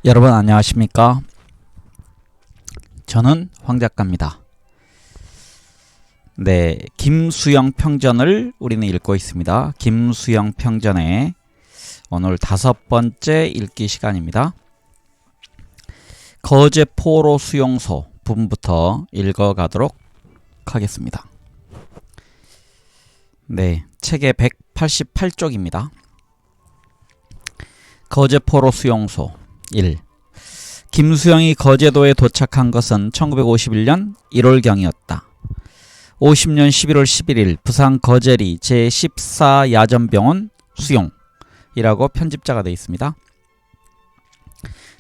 여러분 안녕하십니까? 저는 황 작가입니다. 네, 김수영 평전을 우리는 읽고 있습니다. 김수영 평전의 오늘 5번째 읽기 시간입니다. 거제포로 수용소 부분부터 읽어가도록 하겠습니다. 네, 책의 188쪽입니다. 거제포로 수용소 1. 김수영이 거제도에 도착한 것은 1951년 1월경이었다. 50년 11월 11일 부산 거제리 제14야전병원 수용이라고 편집자가 되어 있습니다.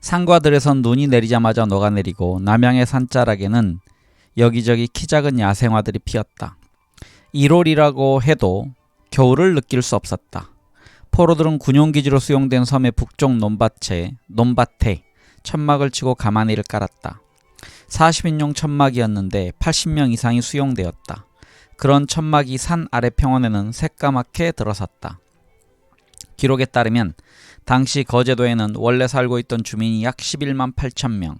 산과들에선 눈이 내리자마자 녹아내리고 남양의 산자락에는 여기저기 키 작은 야생화들이 피었다. 1월이라고 해도 겨울을 느낄 수 없었다. 포로들은 군용기지로 수용된 섬의 북쪽 논밭에 천막을 치고 가마니를 깔았다. 40인용 천막이었는데 80명 이상이 수용되었다. 그런 천막이 산 아래 평원에는 새까맣게 들어섰다. 기록에 따르면 당시 거제도에는 원래 살고 있던 주민이 약 11만 8천 명,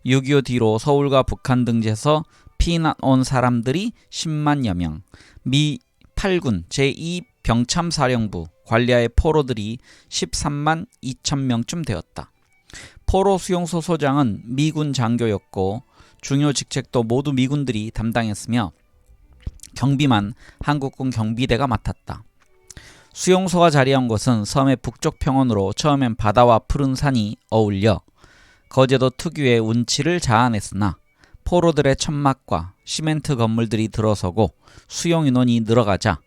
6.25 뒤로 서울과 북한 등지에서 피난 온 사람들이 10만여 명, 미 8군 제2병참사령부 관리하의 포로들이 13만 2천 명쯤 되었다. 포로 수용소 소장은 미군 장교였고 중요 직책도 모두 미군들이 담당했으며 경비만 한국군 경비대가 맡았다. 수용소가 자리한 곳은 섬의 북쪽 평원으로 처음엔 바다와 푸른 산이 어울려 거제도 특유의 운치를 자아냈으나 포로들의 천막과 시멘트 건물들이 들어서고 수용 인원이 늘어가자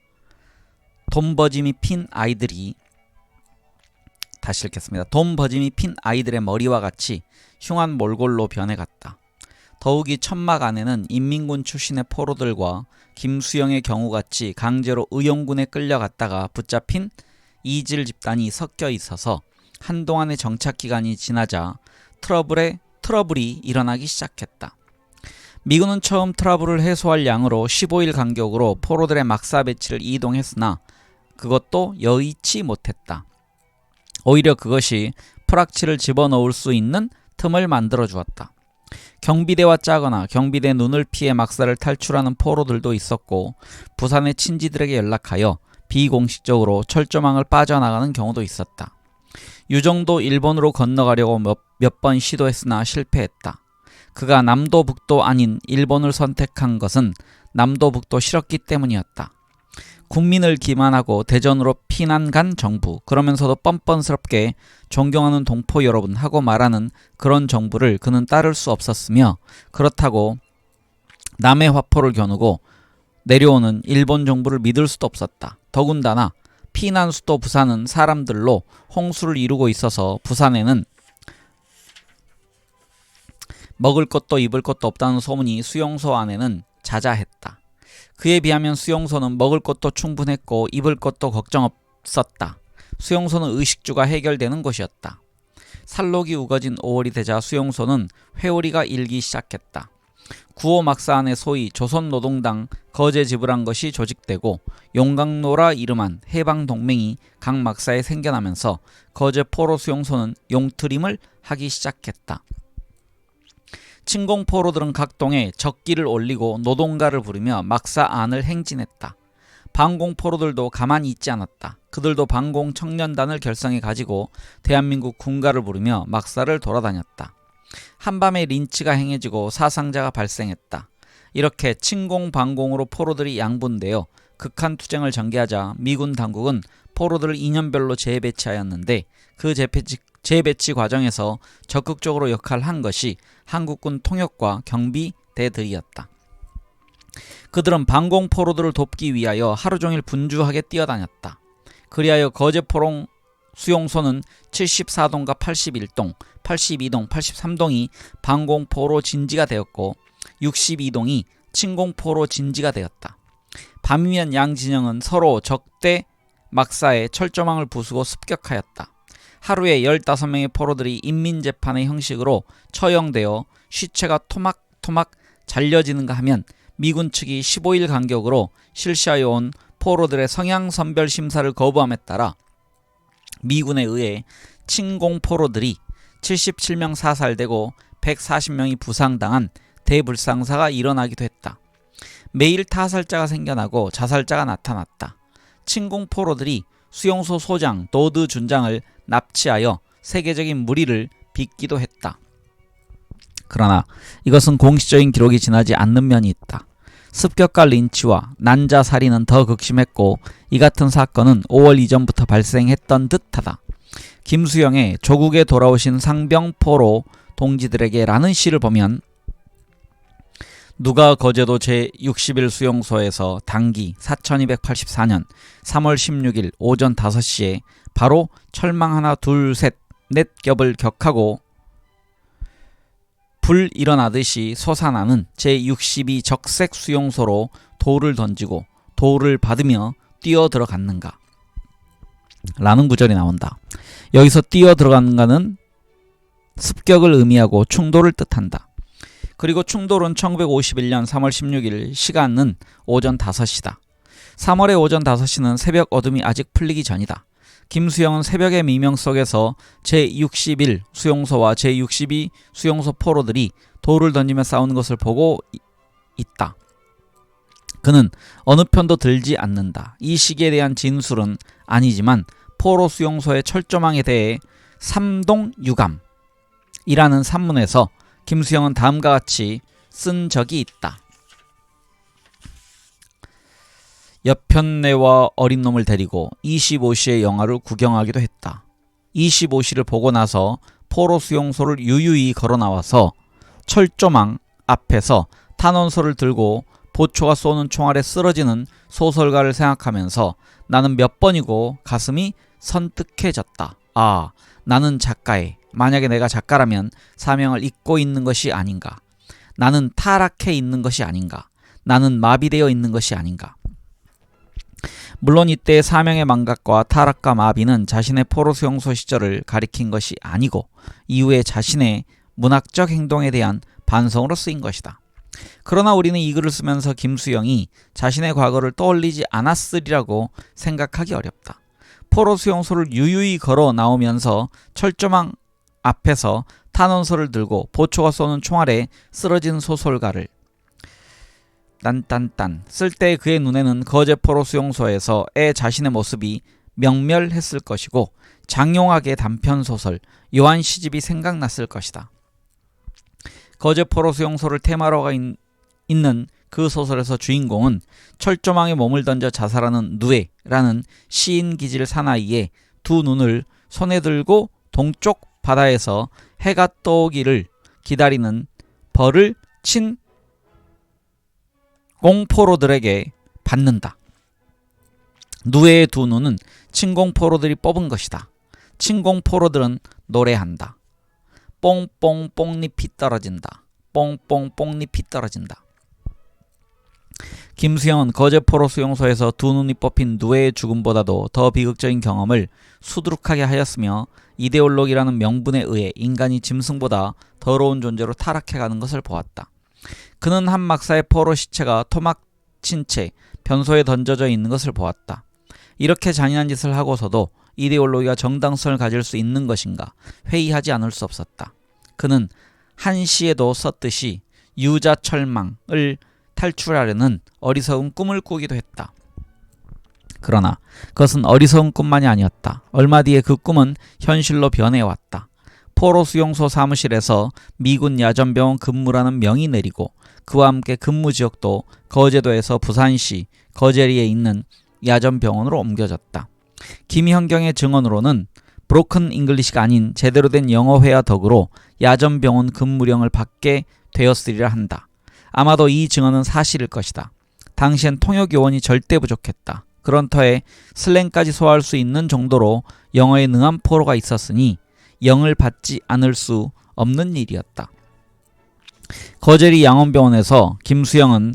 돈버짐이 핀 아이들의 머리와 같이 흉한 몰골로 변해갔다. 더욱이 천막 안에는 인민군 출신의 포로들과 김수영의 경우같이 강제로 의용군에 끌려갔다가 붙잡힌 이질 집단이 섞여 있어서 한동안의 정착기간이 지나자 트러블이 일어나기 시작했다. 미군은 처음 트러블을 해소할 양으로 15일 간격으로 포로들의 막사 배치를 이동했으나 그것도 여의치 못했다. 오히려 그것이 프락치를 집어넣을 수 있는 틈을 만들어 주었다. 경비대와 짜거나 경비대 눈을 피해 막사를 탈출하는 포로들도 있었고 부산의 친지들에게 연락하여 비공식적으로 철조망을 빠져나가는 경우도 있었다. 유정도 일본으로 건너가려고 몇 번 시도했으나 실패했다. 그가 남도 북도 아닌 일본을 선택한 것은 남도 북도 싫었기 때문이었다. 국민을 기만하고 대전으로 피난 간 정부, 그러면서도 뻔뻔스럽게 존경하는 동포 여러분 하고 말하는 그런 정부를 그는 따를 수 없었으며 그렇다고 남의 화포를 겨누고 내려오는 일본 정부를 믿을 수도 없었다. 더군다나 피난 수도 부산은 사람들로 홍수를 이루고 있어서 부산에는 먹을 것도 입을 것도 없다는 소문이 수용소 안에는 자자했다. 그에 비하면 수용소는 먹을 것도 충분했고 입을 것도 걱정 없었다. 수용소는 의식주가 해결되는 곳이었다. 살록이 우거진 5월이 되자 수용소는 회오리가 일기 시작했다. 9.5 막사 안에 소위 조선노동당 거제지부란 것이 조직되고 용강로라 이름한 해방동맹이 각 막사에 생겨나면서 거제 포로 수용소는 용트림을 하기 시작했다. 침공포로들은 각 동에 적기를 올리고 노동가를 부르며 막사 안을 행진했다. 반공포로들도 가만히 있지 않았다. 그들도 반공청년단을 결성해 가지고 대한민국 군가를 부르며 막사를 돌아다녔다. 한밤에 린치가 행해지고 사상자가 발생했다. 이렇게 침공 반공으로 포로들이 양분되어 극한 투쟁을 전개하자 미군 당국은 포로들을 2년별로 재배치하였는데 그 재배치 과정에서 적극적으로 역할한 것이 한국군 통역과 경비대들이었다. 그들은 반공 포로들을 돕기 위하여 하루 종일 분주하게 뛰어다녔다. 그리하여 거제포로 수용소는 74동과 81동, 82동, 83동이 반공포로 진지가 되었고 62동이 침공포로 진지가 되었다. 밤이면 양 진영은 서로 적대 막사에 철조망을 부수고 습격하였다. 하루에 15명의 포로들이 인민재판의 형식으로 처형되어 시체가 토막토막 잘려지는가 하면 미군 측이 15일 간격으로 실시하여 온 포로들의 성향선별 심사를 거부함에 따라 미군에 의해 침공포로들이 77명 사살되고 140명이 부상당한 대불상사가 일어나기도 했다. 매일 타살자가 생겨나고 자살자가 나타났다. 침공포로들이 수용소 소장 도드 준장을 납치하여 세계적인 물의를 빚기도 했다. 그러나 이것은 공식적인 기록이 지나지 않는 면이 있다. 습격과 린치와 난자살인은 더 극심했고 이 같은 사건은 5월 이전부터 발생했던 듯하다. 김수영의 조국에 돌아오신 상병포로 동지들에게 라는 시를 보면 누가 거제도 제61 수용소에서 당기 4284년 3월 16일 오전 5시에 바로 철망 하나 둘 셋 넷 겹을 격하고 불 일어나듯이 솟아나는 제62 적색 수용소로 돌을 던지고 돌을 받으며 뛰어 들어갔는가 라는 구절이 나온다. 여기서 뛰어 들어갔는가는 습격을 의미하고 충돌을 뜻한다. 그리고 충돌은 1951년 3월 16일 시간은 오전 5시다. 3월의 오전 5시는 새벽 어둠이 아직 풀리기 전이다. 김수영은 새벽의 미명 속에서 제61 수용소와 제62 수용소 포로들이 돌을 던지며 싸우는 것을 보고 있다. 그는 어느 편도 들지 않는다. 이 시기에 대한 진술은 아니지만 포로 수용소의 철조망에 대해 삼동유감이라는 산문에서 김수영은 다음과 같이 쓴 적이 있다. 여편네와 어린 놈을 데리고 25시의 영화를 구경하기도 했다. 25시를 보고 나서 포로 수용소를 유유히 걸어 나와서 철조망 앞에서 탄원서를 들고 보초가 쏘는 총알에 쓰러지는 소설가를 생각하면서 나는 몇 번이고 가슴이 선뜩해졌다. 아, 나는 작가의, 만약에 내가 작가라면 사명을 잊고 있는 것이 아닌가. 나는 타락해 있는 것이 아닌가. 나는 마비되어 있는 것이 아닌가. 물론 이때의 사명의 망각과 타락과 마비는 자신의 포로 수용소 시절을 가리킨 것이 아니고 이후에 자신의 문학적 행동에 대한 반성으로 쓰인 것이다. 그러나 우리는 이 글을 쓰면서 김수영이 자신의 과거를 떠올리지 않았으리라고 생각하기 어렵다. 포로 수용소를 유유히 걸어 나오면서 철조망 앞에서 탄원서를 들고 보초가 쏘는 총알에 쓰러진 소설가를 딴딴딴 쓸 때 그의 눈에는 거제포로 수용소에서의 자신의 모습이 명멸했을 것이고 장용학의 단편소설 요한 시집이 생각났을 것이다. 거제포로 수용소를 테마로 있는 그 소설에서 주인공은 철조망에 몸을 던져 자살하는 누에라는 시인 기질 사나이의 두 눈을 손에 들고 동쪽 바다에서 해가 떠오기를 기다리는 벌을 친 공포로들에게 받는다. 누에의 두 눈은 침공포로들이 뽑은 것이다. 침공포로들은 노래한다. 뽕뽕 뽕잎이 떨어진다. 뽕뽕 뽕잎이 떨어진다. 김수영은 거제포로 수용소에서 두 눈이 뽑힌 누에의 죽음보다도 더 비극적인 경험을 수두룩하게 하였으며 이데올로기라는 명분에 의해 인간이 짐승보다 더러운 존재로 타락해가는 것을 보았다. 그는 한 막사의 포로 시체가 토막친 채 변소에 던져져 있는 것을 보았다. 이렇게 잔인한 짓을 하고서도 이데올로기가 정당성을 가질 수 있는 것인가 회의하지 않을 수 없었다. 그는 한 시에도 썼듯이 유자철망을 탈출하려는 어리석은 꿈을 꾸기도 했다. 그러나 그것은 어리석은 꿈만이 아니었다. 얼마 뒤에 그 꿈은 현실로 변해왔다. 포로 수용소 사무실에서 미군 야전병원 근무라는 명이 내리고 그와 함께 근무 지역도 거제도에서 부산시 거제리에 있는 야전병원으로 옮겨졌다. 김현경의 증언으로는 브로큰 잉글리시가 아닌 제대로 된 영어 회화 덕으로 야전병원 근무령을 받게 되었으리라 한다. 아마도 이 증언은 사실일 것이다. 당시엔 통역요원이 절대 부족했다. 그런 터에 슬랭까지 소화할 수 있는 정도로 영어에 능한 포로가 있었으니 영을 받지 않을 수 없는 일이었다. 거제리 양원병원에서 김수영은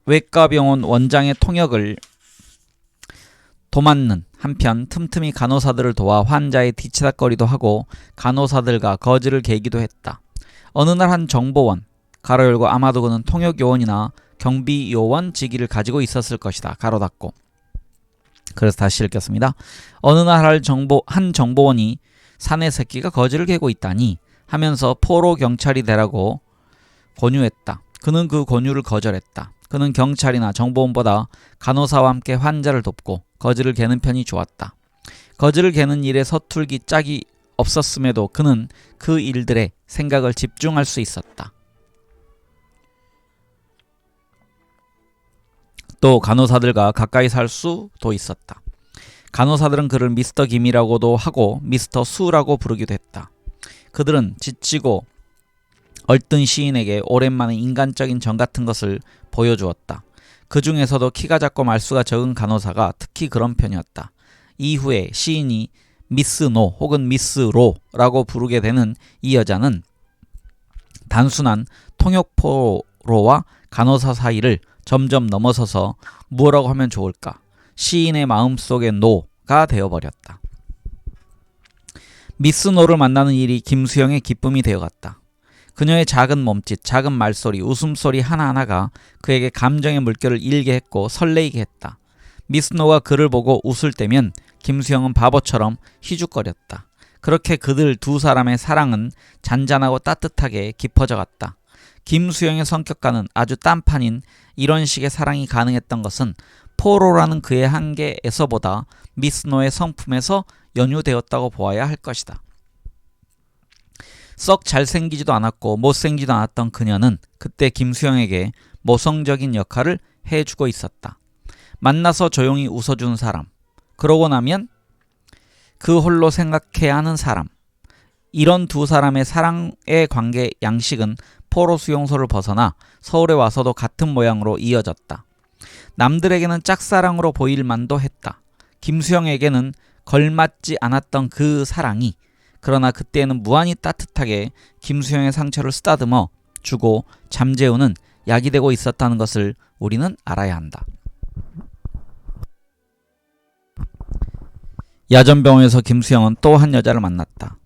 외과병원 원장의 통역을 도맡는 한편 틈틈이 간호사들을 도와 환자의 뒤치다거리도 하고 간호사들과 거지를 개기도 했다. 어느 날 한 정보원 가로 열고 아마도 그는 통역요원이나 경비요원 직위를 가지고 있었을 것이다. 가로 닫고. 그래서 다시 읽겠습니다. 어느 날 한 정보원이 사내 새끼가 거지를 개고 있다니 하면서 포로 경찰이 되라고 권유했다. 그는 그 권유를 거절했다. 그는 경찰이나 정보원보다 간호사와 함께 환자를 돕고 거지를 개는 편이 좋았다. 거지를 개는 일에 서툴기 짝이 없었음에도 그는 그 일들에 생각을 집중할 수 있었다. 또 간호사들과 가까이 살 수도 있었다. 간호사들은 그를 미스터 김이라고도 하고 미스터 수라고 부르기도 했다. 그들은 지치고 얼뜬 시인에게 오랜만에 인간적인 정 같은 것을 보여주었다. 그 중에서도 키가 작고 말수가 적은 간호사가 특히 그런 편이었다. 이후에 시인이 미스 노 혹은 미스 로라고 부르게 되는 이 여자는 단순한 통역포로와 간호사 사이를 점점 넘어서서 무엇라고 하면 좋을까? 시인의 마음속의 노가 되어버렸다. 미스 노를 만나는 일이 김수영의 기쁨이 되어갔다. 그녀의 작은 몸짓, 작은 말소리, 웃음소리 하나하나가 그에게 감정의 물결을 일게 했고 설레이게 했다. 미스 노가 그를 보고 웃을 때면 김수영은 바보처럼 희죽거렸다. 그렇게 그들 두 사람의 사랑은 잔잔하고 따뜻하게 깊어져 갔다. 김수영의 성격과는 아주 딴판인 이런 식의 사랑이 가능했던 것은 포로라는 그의 한계에서보다 미스노의 성품에서 연유되었다고 보아야 할 것이다. 썩 잘생기지도 않았고 못생기지도 않았던 그녀는 그때 김수영에게 모성적인 역할을 해주고 있었다. 만나서 조용히 웃어준 사람, 그러고 나면 그 홀로 생각해야 하는 사람, 이런 두 사람의 사랑의 관계 양식은 포로 수용소를 벗어나 서울에 와서도 같은 모양으로 이어졌다. 남들에게는 짝사랑으로 보일 만도 했다. 김수영에게는 걸맞지 않았던 그 사랑이 그러나 그때에는 무한히 따뜻하게 김수영의 상처를 쓰다듬어 주고 잠재우는 약이 되고 있었다는 것을 우리는 알아야 한다. 야전병원에서 김수영은 또 한 여자를 만났다.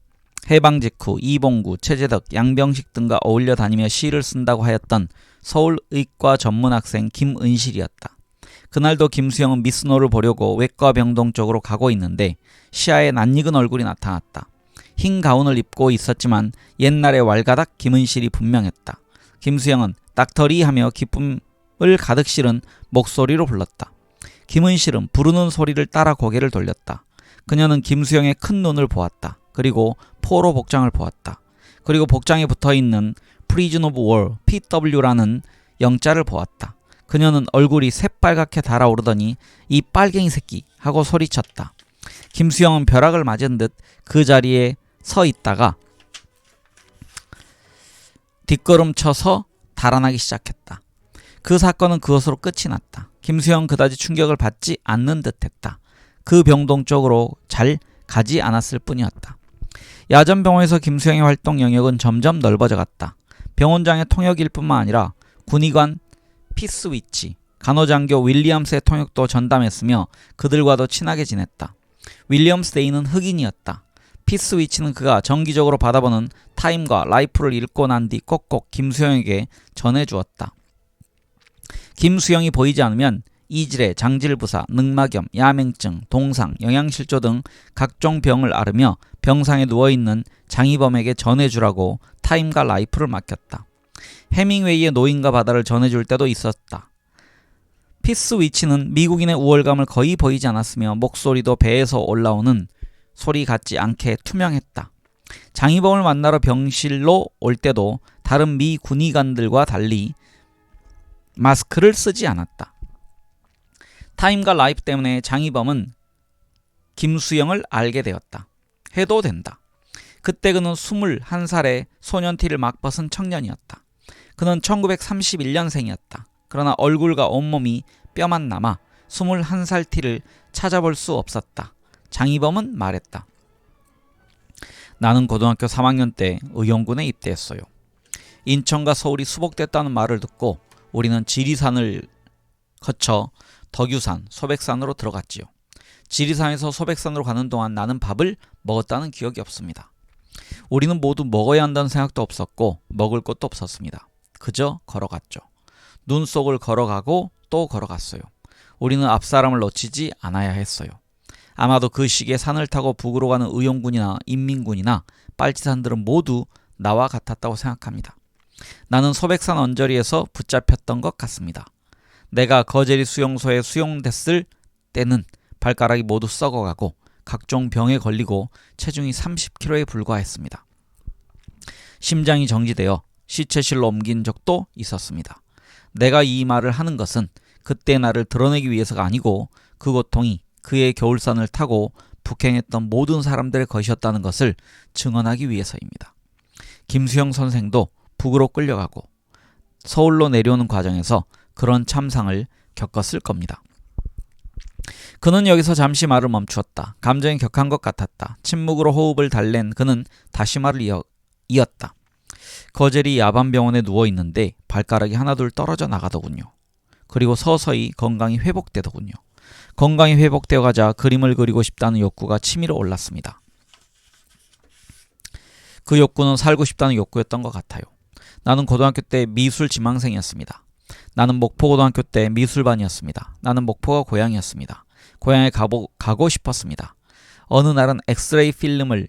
해방 직후 이봉구, 최재덕, 양병식 등과 어울려 다니며 시를 쓴다고 하였던 서울의과 전문학생 김은실이었다. 그날도 김수영은 미스노를 보려고 외과 병동 쪽으로 가고 있는데 시야에 낯익은 얼굴이 나타났다. 흰 가운을 입고 있었지만 옛날의 왈가닥 김은실이 분명했다. 김수영은 닥터리 하며 기쁨을 가득 실은 목소리로 불렀다. 김은실은 부르는 소리를 따라 고개를 돌렸다. 그녀는 김수영의 큰 눈을 보았다. 그리고 포로 복장을 보았다. 그리고 복장에 붙어있는 Prison of War, PW라는 영자를 보았다. 그녀는 얼굴이 새빨갛게 달아오르더니 이 빨갱이 새끼 하고 소리쳤다. 김수영은 벼락을 맞은 듯 그 자리에 서 있다가 뒷걸음쳐서 달아나기 시작했다. 그 사건은 그것으로 끝이 났다. 김수영은 그다지 충격을 받지 않는 듯했다. 그 병동 쪽으로 잘 가지 않았을 뿐이었다. 야전병원에서 김수영의 활동 영역은 점점 넓어져 갔다. 병원장의 통역일 뿐만 아니라 군의관 피스위치, 간호장교 윌리엄스의 통역도 전담했으며 그들과도 친하게 지냈다. 윌리엄스 데이는 흑인이었다. 피스위치는 그가 정기적으로 받아보는 타임과 라이프를 읽고 난 뒤 꼭꼭 김수영에게 전해주었다. 김수영이 보이지 않으면 이질의 장질부사, 늑막염, 야맹증, 동상, 영양실조 등 각종 병을 앓으며 병상에 누워있는 장희범에게 전해주라고 타임과 라이프를 맡겼다. 해밍웨이의 노인과 바다를 전해줄 때도 있었다. 피스위치는 미국인의 우월감을 거의 보이지 않았으며 목소리도 배에서 올라오는 소리 같지 않게 투명했다. 장희범을 만나러 병실로 올 때도 다른 미 군의관들과 달리 마스크를 쓰지 않았다. 타임과 라이프 때문에 장희범은 김수영을 알게 되었다. 해도 된다. 그때 그는 21살의 소년티를 막 벗은 청년이었다. 그는 1931년생이었다. 그러나 얼굴과 온몸이 뼈만 남아 21살 티를 찾아볼 수 없었다. 장희범은 말했다. 나는 고등학교 3학년 때 의용군에 입대했어요. 인천과 서울이 수복됐다는 말을 듣고 우리는 지리산을 거쳐 덕유산, 소백산으로 들어갔지요. 지리산에서 소백산으로 가는 동안 나는 밥을 먹었다는 기억이 없습니다. 우리는 모두 먹어야 한다는 생각도 없었고 먹을 것도 없었습니다. 그저 걸어갔죠. 눈 속을 걸어가고 또 걸어갔어요. 우리는 앞사람을 놓치지 않아야 했어요. 아마도 그 시기에 산을 타고 북으로 가는 의용군이나 인민군이나 빨치산들은 모두 나와 같았다고 생각합니다. 나는 소백산 언저리에서 붙잡혔던 것 같습니다. 내가 거제리 수용소에 수용됐을 때는 발가락이 모두 썩어가고 각종 병에 걸리고 체중이 30kg에 불과했습니다. 심장이 정지되어 시체실로 옮긴 적도 있었습니다. 내가 이 말을 하는 것은 그때 나를 드러내기 위해서가 아니고 그 고통이 그의 겨울산을 타고 북행했던 모든 사람들의 것이었다는 것을 증언하기 위해서입니다. 김수영 선생도 북으로 끌려가고 서울로 내려오는 과정에서 그런 참상을 겪었을 겁니다. 그는 여기서 잠시 말을 멈추었다. 감정이 격한 것 같았다. 침묵으로 호흡을 달랜 그는 다시 말을 이었다. 거제리 야반병원에 누워있는데 발가락이 하나둘 떨어져 나가더군요. 그리고 서서히 건강이 회복되더군요. 건강이 회복되어 가자 그림을 그리고 싶다는 욕구가 치밀어 올랐습니다. 그 욕구는 살고 싶다는 욕구였던 것 같아요. 나는 고등학교 때 미술 지망생이었습니다. 나는 목포고등학교 때 미술반이었습니다. 나는 목포가 고향이었습니다. 고향에 가고 싶었습니다. 어느 날은 엑스레이 필름을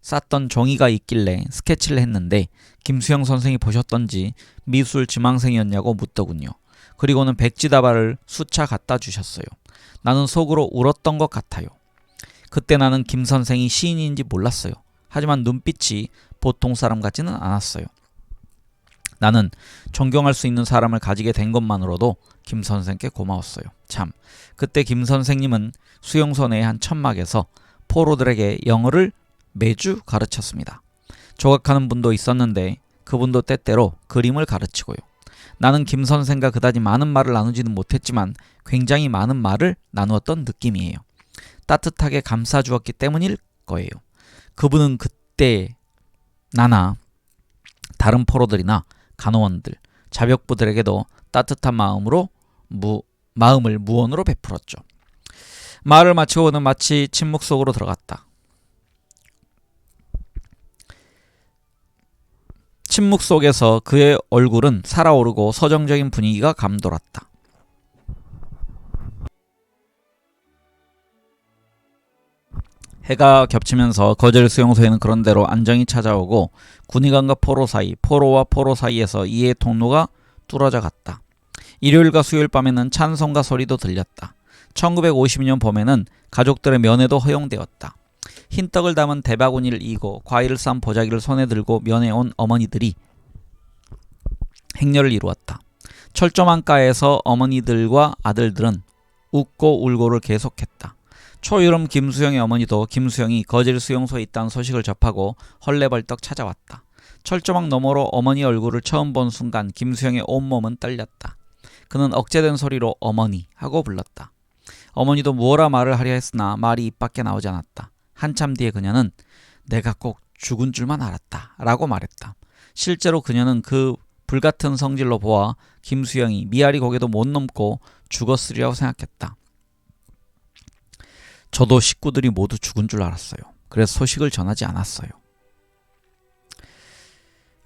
쌌던 종이가 있길래 스케치를 했는데 김수영 선생이 보셨던지 미술 지망생이었냐고 묻더군요. 그리고는 백지다발을 수차 갖다 주셨어요. 나는 속으로 울었던 것 같아요. 그때 나는 김 선생이 시인인지 몰랐어요. 하지만 눈빛이 보통 사람 같지는 않았어요. 나는 존경할 수 있는 사람을 가지게 된 것만으로도 김 선생께 고마웠어요. 참, 그때 김 선생님은 수용소 내 한 천막에서 포로들에게 영어를 매주 가르쳤습니다. 조각하는 분도 있었는데 그분도 때때로 그림을 가르치고요. 나는 김 선생과 그다지 많은 말을 나누지는 못했지만 굉장히 많은 말을 나누었던 느낌이에요. 따뜻하게 감싸주었기 때문일 거예요. 그분은 그때 나나 다른 포로들이나 간호원들, 자벽부들에게도 따뜻한 마음을 무언으로 베풀었죠. 말을 마치고 그는 마치 침묵 속으로 들어갔다. 침묵 속에서 그의 얼굴은 살아오르고 서정적인 분위기가 감돌았다. 해가 겹치면서 거제리 수용소에는 그런대로 안정이 찾아오고 군의관과 포로 사이, 포로와 포로 사이에서 이해의 통로가 뚫어져 갔다. 일요일과 수요일 밤에는 찬송가 소리도 들렸다. 1952년 봄에는 가족들의 면회도 허용되었다. 흰 떡을 담은 대바구니를 이고 과일을 싼 보자기를 손에 들고 면회 온 어머니들이 행렬을 이루었다. 철조망가에서 어머니들과 아들들은 웃고 울고를 계속했다. 초여름 김수영의 어머니도 김수영이 거제리 수용소에 있다는 소식을 접하고 헐레벌떡 찾아왔다. 철조망 너머로 어머니 얼굴을 처음 본 순간 김수영의 온몸은 떨렸다. 그는 억제된 소리로 어머니 하고 불렀다. 어머니도 무어라 말을 하려 했으나 말이 입 밖에 나오지 않았다. 한참 뒤에 그녀는 내가 꼭 죽은 줄만 알았다 라고 말했다. 실제로 그녀는 그 불같은 성질로 보아 김수영이 미아리 고개도 못 넘고 죽었으리라고 생각했다. 저도 식구들이 모두 죽은 줄 알았어요. 그래서 소식을 전하지 않았어요.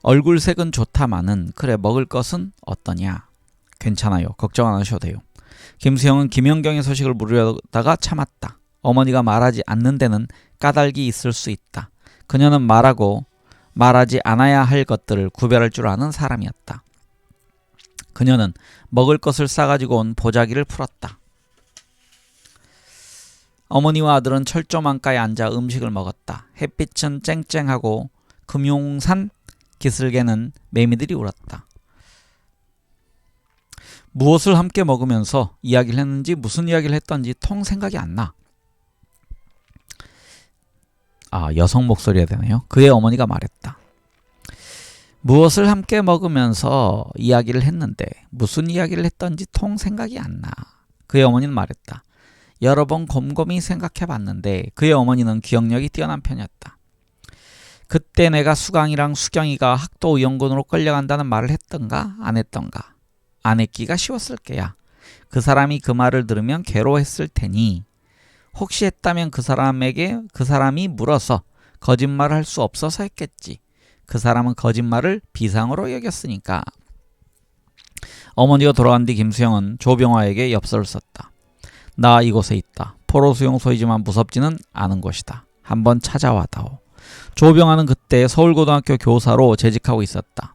얼굴색은 좋다마는 그래 먹을 것은 어떠냐? 괜찮아요. 걱정 안 하셔도 돼요. 김수영은 김연경의 소식을 물으려다가 참았다. 어머니가 말하지 않는 데는 까닭이 있을 수 있다. 그녀는 말하지 않아야 할 것들을 구별할 줄 아는 사람이었다. 그녀는 먹을 것을 싸가지고 온 보자기를 풀었다. 어머니와 아들은 철조망가에 앉아 음식을 먹었다. 햇빛은 쨍쨍하고 금용산 기슭에는 매미들이 울었다. 무엇을 함께 먹으면서 이야기를 했는지 무슨 이야기를 했던지 통 생각이 안 나. 여성 목소리가 되네요. 그의 어머니가 말했다. 무엇을 함께 먹으면서 이야기를 했는데 무슨 이야기를 했던지 통 생각이 안 나. 그의 어머니는 말했다. 여러 번 곰곰이 생각해 봤는데 그의 어머니는 기억력이 뛰어난 편이었다. 그때 내가 수강이랑 수경이가 학도의용군으로 끌려간다는 말을 했던가 안 했던가. 안 했기가 쉬웠을 게야. 그 사람이 그 말을 들으면 괴로워했을 테니 혹시 했다면 그 사람이 물어서 거짓말을 할 수 없어서 했겠지. 그 사람은 거짓말을 비상으로 여겼으니까. 어머니가 돌아간 뒤 김수영은 조병화에게 엽서를 썼다. 나 이곳에 있다. 포로 수용소이지만 무섭지는 않은 곳이다. 한번 찾아와다오. 조병아는 그때 서울고등학교 교사로 재직하고 있었다.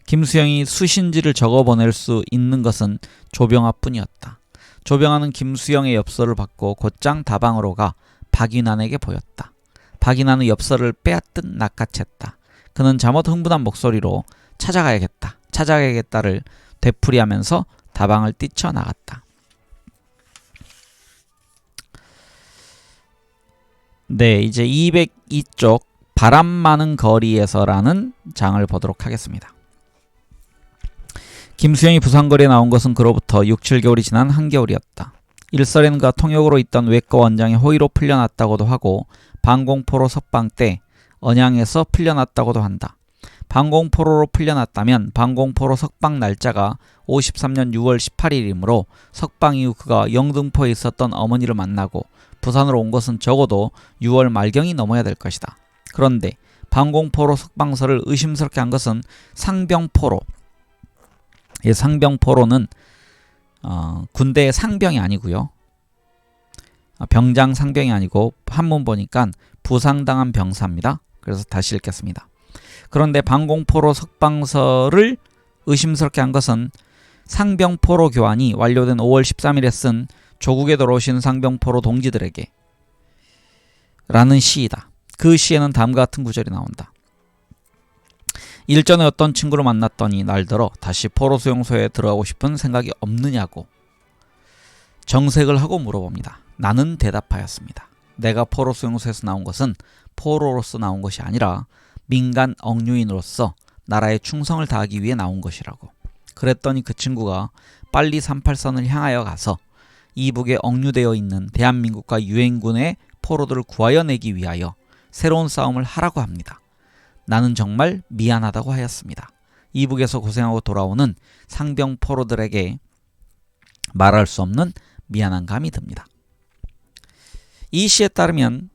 김수영이 수신지를 적어 보낼 수 있는 것은 조병아뿐이었다. 조병아는 김수영의 엽서를 받고 곧장 다방으로 가 박인환에게 보였다. 박인환의 엽서를 빼앗듯 낚아챘다. 그는 잠옷 흥분한 목소리로 찾아가야겠다를 되풀이하면서 다방을 뛰쳐나갔다. 네, 이제 202쪽 바람 많은 거리에서라는 장을 보도록 하겠습니다. 김수영이 부산거리에 나온 것은 그로부터 6, 7개월이 지난 한겨울이었다. 일설에는 그가 통역으로 있던 외과 원장이 호의로 풀려났다고도 하고 방공포로 석방 때 언양에서 풀려났다고도 한다. 방공포로로 풀려났다면 방공포로 석방 날짜가 53년 6월 18일이므로 석방 이후 그가 영등포에 있었던 어머니를 만나고 부산으로 온 것은 적어도 6월 말경이 넘어야 될 것이다. 그런데 방공포로 석방서를 의심스럽게 한 것은 상병포로. 이 상병포로는 군대의 상병이 아니고요. 병장 상병이 아니고 한문 보니까 부상당한 병사입니다. 그래서 다시 읽겠습니다. 그런데 방공포로 석방서를 의심스럽게 한 것은 상병포로 교환이 완료된 5월 13일에 쓴 조국에 돌아오신 상병포로 동지들에게 라는 시이다. 그 시에는 다음과 같은 구절이 나온다. 일전에 어떤 친구를 만났더니 날들어 다시 포로 수용소에 들어가고 싶은 생각이 없느냐고 정색을 하고 물어봅니다. 나는 대답하였습니다. 내가 포로 수용소에서 나온 것은 포로로서 나온 것이 아니라 민간 억류인으로서 나라에 충성을 다하기 위해 나온 것이라고. 그랬더니 그 친구가 빨리 38선을 향하여 가서 이북에 억류되어 있는 대한민국과 유엔군의 포로들을 구하여 내기 위하여 새로운 싸움을 하라고 합니다. 나는 정말 미안하다고 하였습니다. 이북에서 고생하고 돌아오는 상병 포로들에게 말할 수 없는 미안한 감이 듭니다. 이 시에 따르면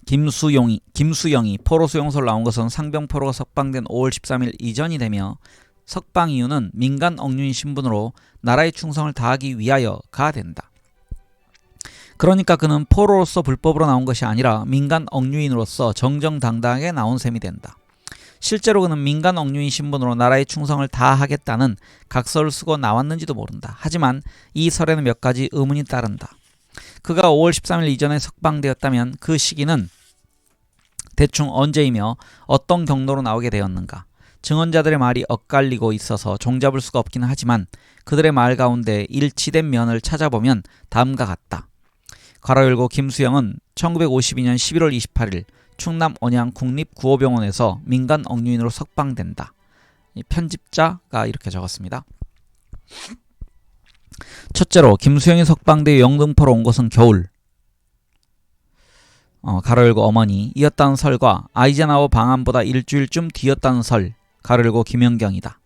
김수영이 포로 수용소를 나온 것은 상병포로가 석방된 5월 13일 이전이 되며 석방 이유는 민간 억류인 신분으로 나라의 충성을 다하기 위하여가 된다. 그러니까 그는 포로로서 불법으로 나온 것이 아니라 민간 억류인으로서 정정당당하게 나온 셈이 된다. 실제로 그는 민간 억류인 신분으로 나라의 충성을 다하겠다는 각서를 쓰고 나왔는지도 모른다. 하지만 이 설에는 몇 가지 의문이 따른다. 그가 5월 13일 이전에 석방되었다면 그 시기는 대충 언제이며 어떤 경로로 나오게 되었는가. 증언자들의 말이 엇갈리고 있어서 종잡을 수가 없기는 하지만 그들의 말 가운데 일치된 면을 찾아보면 다음과 같다. 괄호 열고 김수영은 1952년 11월 28일 충남 언양 국립구호병원에서 민간 억류인으로 석방된다. 이 편집자가 이렇게 적었습니다. 첫째로 김수영이 석방되어 영등포로 온 것은 겨울 가로 열고 어머니 이었다는 설과 아이젠하워 방한보다 일주일쯤 뒤였다는 설 가로 열고 김연경이다.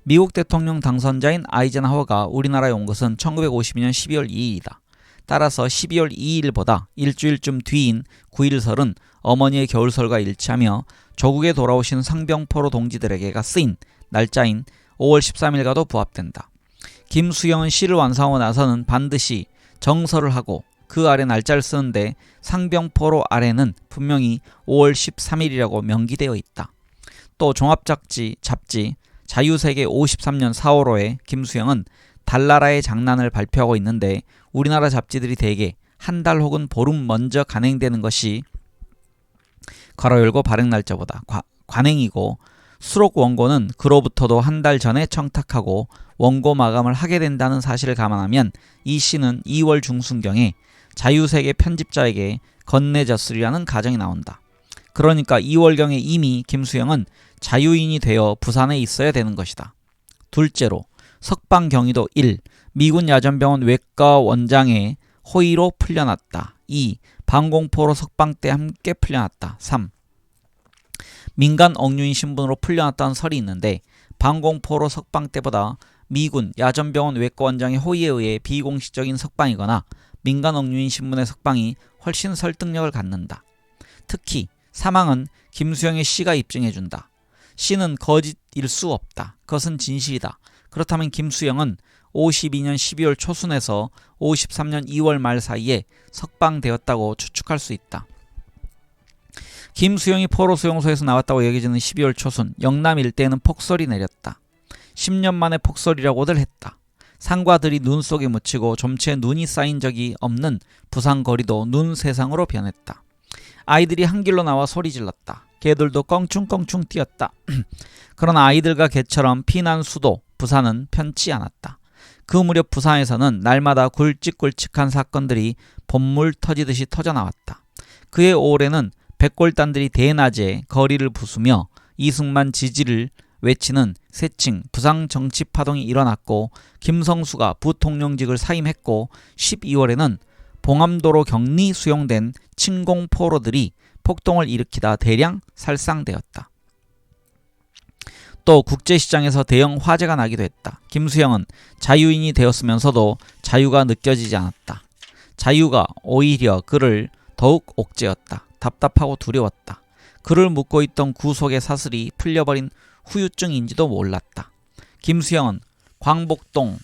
미국 대통령 당선자인 아이젠하워가 우리나라에 온 것은 1952년 12월 2일이다. 따라서 12월 2일보다 일주일쯤 뒤인 9일설은 어머니의 겨울설과 일치하며 조국에 돌아오신 상병포로 동지들에게가 쓰인 날짜인 5월 13일과도 부합된다. 김수영은 시를 완성하고 나서는 반드시 정설을 하고 그 아래 날짜를 쓰는데 상병포로 아래는 분명히 5월 13일이라고 명기되어 있다. 또 종합잡지 자유세계 53년 4월호에 김수영은 달나라의 장난을 발표하고 있는데 우리나라 잡지들이 대개 한 달 혹은 보름 먼저 간행되는 것이 괄호 열고 발행 날짜보다 관행이고 수록 원고는 그로부터도 한 달 전에 청탁하고 원고 마감을 하게 된다는 사실을 감안하면 이 시는 2월 중순경에 자유세계 편집자에게 건네졌으리라는 가정이 나온다. 그러니까 2월경에 이미 김수영은 자유인이 되어 부산에 있어야 되는 것이다. 둘째로 석방 경위도 1. 미군 야전병원 외과 원장의 호의로 풀려났다. 2. 방공포로 석방 때 함께 풀려났다. 3. 민간 억류인 신분으로 풀려났다는 설이 있는데 방공포로 석방 때보다 미군 야전병원 외과 원장의 호의에 의해 비공식적인 석방이거나 민간 억류인 신분의 석방이 훨씬 설득력을 갖는다. 특히 사망은 김수영의 시가 입증해준다. 시는 거짓일 수 없다. 그것은 진실이다. 그렇다면 김수영은 52년 12월 초순에서 53년 2월 말 사이에 석방되었다고 추측할 수 있다. 김수영이 포로 수용소에서 나왔다고 여겨지는 12월 초순, 영남 일대에는 폭설이 내렸다. 10년 만에 폭설이라고들 했다. 산과 들이 눈 속에 묻히고 좀채 눈이 쌓인 적이 없는 부산 거리도 눈 세상으로 변했다. 아이들이 한 길로 나와 소리 질렀다. 개들도 껑충껑충 뛰었다. 그러나 아이들과 개처럼 피난 수도 부산은 편치 않았다. 그 무렵 부산에서는 날마다 굵직굵직한 사건들이 봇물 터지듯이 터져나왔다. 그해 5월에는 백골단들이 대낮에 거리를 부수며 이승만 지지를 외치는 새칭 부상정치파동이 일어났고 김성수가 부통령직을 사임했고 12월에는 봉암도로 격리 수용된 침공포로들이 폭동을 일으키다 대량 살상되었다. 또 국제시장에서 대형 화재가 나기도 했다. 김수영은 자유인이 되었으면서도 자유가 느껴지지 않았다. 자유가 오히려 그를 더욱 옥죄었다. 답답하고 두려웠다. 그를 묶고 있던 구속의 사슬이 풀려버린 후유증인지도 몰랐다. 김수영은 광복동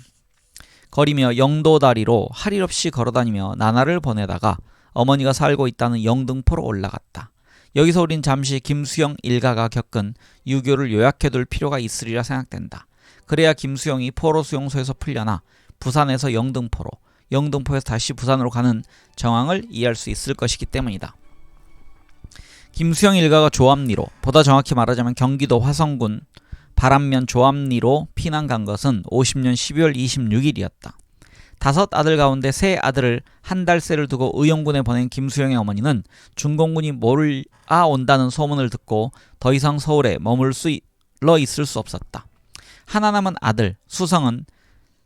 거리며 영도다리로 할 일 없이 걸어다니며 나날을 보내다가 어머니가 살고 있다는 영등포로 올라갔다. 여기서 우린 잠시 김수영 일가가 겪은 유교를 요약해둘 필요가 있으리라 생각된다. 그래야 김수영이 포로 수용소에서 풀려나 부산에서 영등포로, 영등포에서 다시 부산으로 가는 정황을 이해할 수 있을 것이기 때문이다. 김수영 일가가 조암리로, 보다 정확히 말하자면 경기도 화성군 바람면 조암리로 피난 간 것은 50년 12월 26일이었다. 5 아들 가운데 3 아들을 한 달새를 두고 의용군에 보낸 김수영의 어머니는 중공군이 몰아온다는 소문을 듣고 더 이상 서울에 머물러 있을 수 없었다. 하나 남은 아들 수성은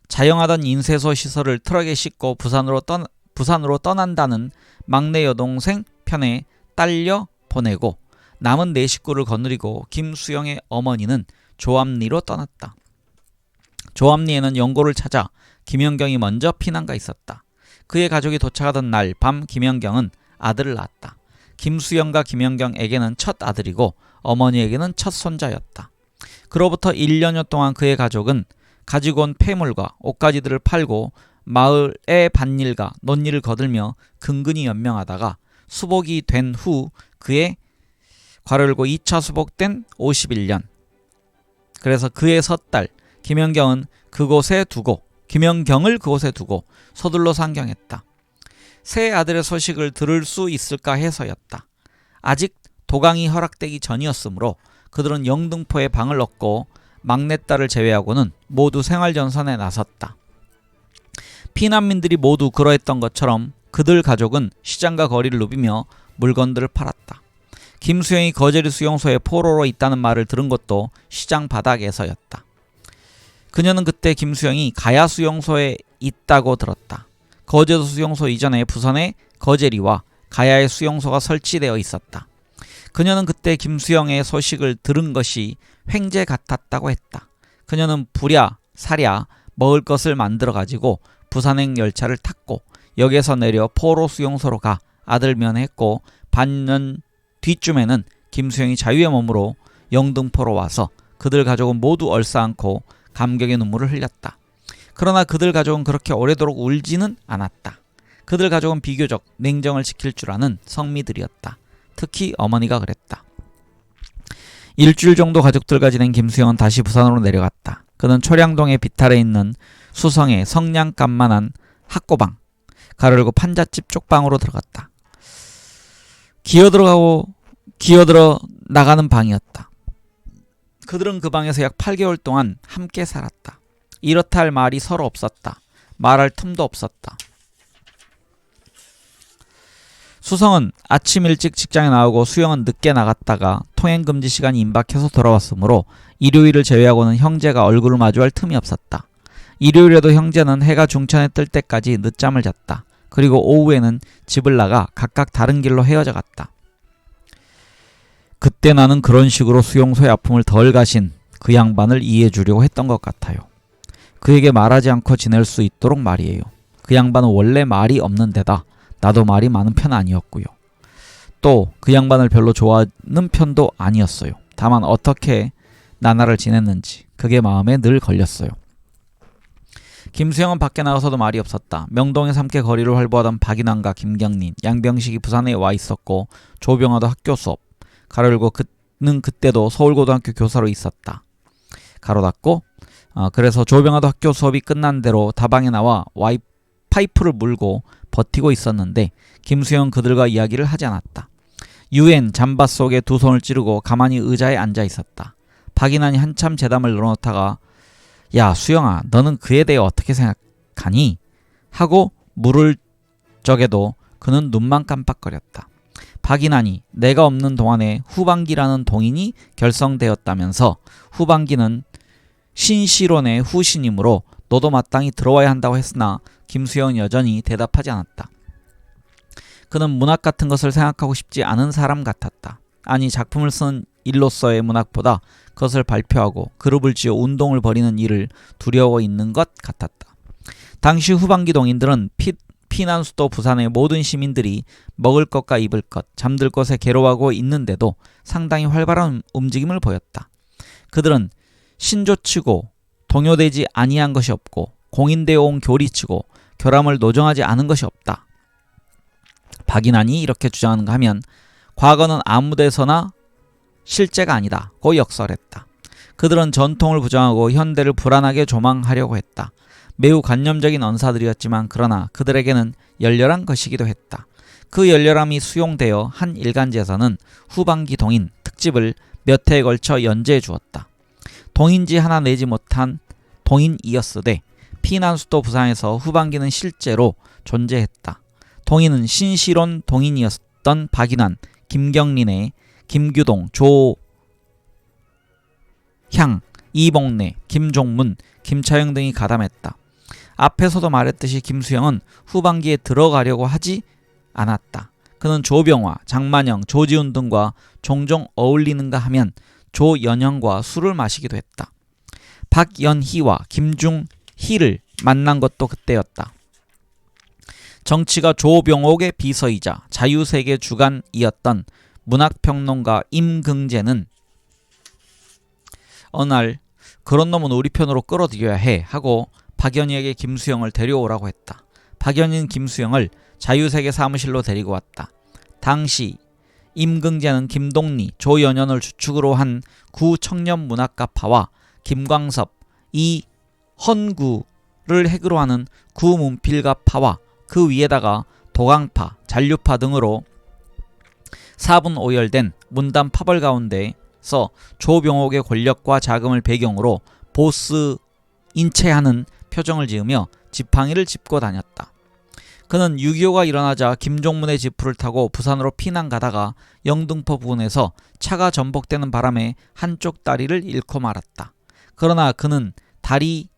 자영하던 인쇄소 시설을 트럭에 싣고 부산으로 떠난다는 막내 여동생 편에 딸려 보내고 남은 4 식구를 거느리고 김수영의 어머니는 조암리로 떠났다. 조암리에는 영고를 찾아 김연경이 먼저 피난가 있었다. 그의 가족이 도착하던 날 밤 김연경은 아들을 낳았다. 김수영과 김연경에게는 첫 아들이고 어머니에게는 첫 손자였다. 그로부터 1년여 동안 그의 가족은 가지고 온 폐물과 옷가지들을 팔고 마을의 밭일과 논일을 거들며 근근히 연명하다가 수복이 된 후 그의 괄호 열고 2차 수복된 51년, 그래서 그의 섣달 김연경을 그곳에 두고 서둘러 상경했다. 새 아들의 소식을 들을 수 있을까 해서였다. 아직 도강이 허락되기 전이었으므로 그들은 영등포에 방을 얻고 막내딸을 제외하고는 모두 생활전선에 나섰다. 피난민들이 모두 그러했던 것처럼 그들 가족은 시장과 거리를 누비며 물건들을 팔았다. 김수영이 거제리 수용소에 포로로 있다는 말을 들은 것도 시장 바닥에서였다. 그녀는 그때 김수영이 가야 수용소에 있다고 들었다. 거제도 수용소 이전에 부산에 거제리와 가야의 수용소가 설치되어 있었다. 그녀는 그때 김수영의 소식을 들은 것이 횡재 같았다고 했다. 그녀는 부랴 사랴 먹을 것을 만들어 가지고 부산행 열차를 탔고 역에서 내려 포로 수용소로 가 아들 면회했고 반년 뒤쯤에는 김수영이 자유의 몸으로 영등포로 와서 그들 가족은 모두 얼싸안고 감격의 눈물을 흘렸다. 그러나 그들 가족은 그렇게 오래도록 울지는 않았다. 그들 가족은 비교적 냉정을 지킬 줄 아는 성미들이었다. 특히 어머니가 그랬다. 일주일 정도 가족들과 지낸 김수영은 다시 부산으로 내려갔다. 그는 초량동의 비탈에 있는 수성의 성냥감만한 학고방, 가르고 판잣집 쪽방으로 들어갔다. 기어들어 나가는 방이었다. 그들은 그 방에서 약 8개월 동안 함께 살았다. 이렇다 할 말이 서로 없었다. 말할 틈도 없었다. 수성은 아침 일찍 직장에 나오고 수영은 늦게 나갔다가 통행금지 시간이 임박해서 돌아왔으므로 일요일을 제외하고는 형제가 얼굴을 마주할 틈이 없었다. 일요일에도 형제는 해가 중천에 뜰 때까지 늦잠을 잤다. 그리고 오후에는 집을 나가 각각 다른 길로 헤어져 갔다. 그때 나는 그런 식으로 수용소의 아픔을 덜 가신 그 양반을 이해해 주려고 했던 것 같아요. 그에게 말하지 않고 지낼 수 있도록 말이에요. 그 양반은 원래 말이 없는 데다 나도 말이 많은 편 아니었고요. 또 그 양반을 별로 좋아하는 편도 아니었어요. 다만 어떻게 나날을 지냈는지 그게 마음에 늘 걸렸어요. 김수영은 밖에 나가서도 말이 없었다. 명동에서 함께 거리를 활보하던 박인환과 김경린, 양병식이 부산에 와 있었고 조병화도 학교 수업, 가로 열고 그는 그때도 서울고등학교 교사로 있었다. 가로 닫고 그래서 조병화도 학교 수업이 끝난 대로 다방에 나와 파이프를 물고 버티고 있었는데 김수영은 그들과 이야기를 하지 않았다. 유엔 잠바 속에 두 손을 찌르고 가만히 의자에 앉아 있었다. 박인환이 한참 재담을 늘어놓다가 야 수영아 너는 그에 대해 어떻게 생각하니? 하고 물을 적에도 그는 눈만 깜빡거렸다. 박인환이 내가 없는 동안에 후반기라는 동인이 결성되었다면서 후반기는 신시론의 후신이므로 너도 마땅히 들어와야 한다고 했으나 김수영은 여전히 대답하지 않았다. 그는 문학 같은 것을 생각하고 싶지 않은 사람 같았다. 아니 작품을 쓴 일로서의 문학보다 그것을 발표하고 그룹을 지어 운동을 벌이는 일을 두려워 있는 것 같았다. 당시 후반기 동인들은 피난 수도 부산의 모든 시민들이 먹을 것과 입을 것, 잠들 곳에 괴로워하고 있는데도 상당히 활발한 움직임을 보였다. 그들은 신조치고 동요되지 아니한 것이 없고 공인되어 온 교리치고 결함을 노정하지 않은 것이 없다. 박인환이 이렇게 주장하는가 하면 과거는 아무 데서나 실제가 아니다 고 역설했다. 그들은 전통을 부정하고 현대를 불안하게 조망하려고 했다. 매우 관념적인 언사들이었지만 그러나 그들에게는 열렬한 것이기도 했다. 그 열렬함이 수용되어 한 일간지에서는 후반기 동인 특집을 몇 해에 걸쳐 연재해 주었다. 동인지 하나 내지 못한 동인이었으되 피난 수도 부산에서 후반기는 실제로 존재했다. 동인은 신시론 동인이었던 박인환, 김경린의 김규동, 조향, 이봉래, 김종문, 김차영 등이 가담했다. 앞에서도 말했듯이 김수영은 후반기에 들어가려고 하지 않았다. 그는 조병화, 장만영, 조지훈 등과 종종 어울리는가 하면 조연영과 술을 마시기도 했다. 박연희와 김중희를 만난 것도 그때였다. 정치가 조병옥의 비서이자 자유세계 주간이었던 문학평론가 임긍재는 어느 날 그런 놈은 우리 편으로 끌어들여야 해 하고 박연희에게 김수영을 데려오라고 했다. 박연희는 김수영을 자유세계 사무실로 데리고 왔다. 당시 임긍재는 김동리, 조연현을 주축으로 한 구청년문학가파와 김광섭, 이헌구를 핵으로 하는 구문필가파와 그 위에다가 도강파, 잔류파 등으로 4분 오열된 문단 파벌 가운데서 조병옥의 권력과 자금을 배경으로 보스 인체하는 표정을 지으며 지팡이를 짚고 다녔다. 그는 6.25가 일어나자 김종문의 지프를 타고 부산으로 피난 가다가 영등포 부근에서 차가 전복되는 바람에 한쪽 다리를 잃고 말았다. 그러나 그는 다리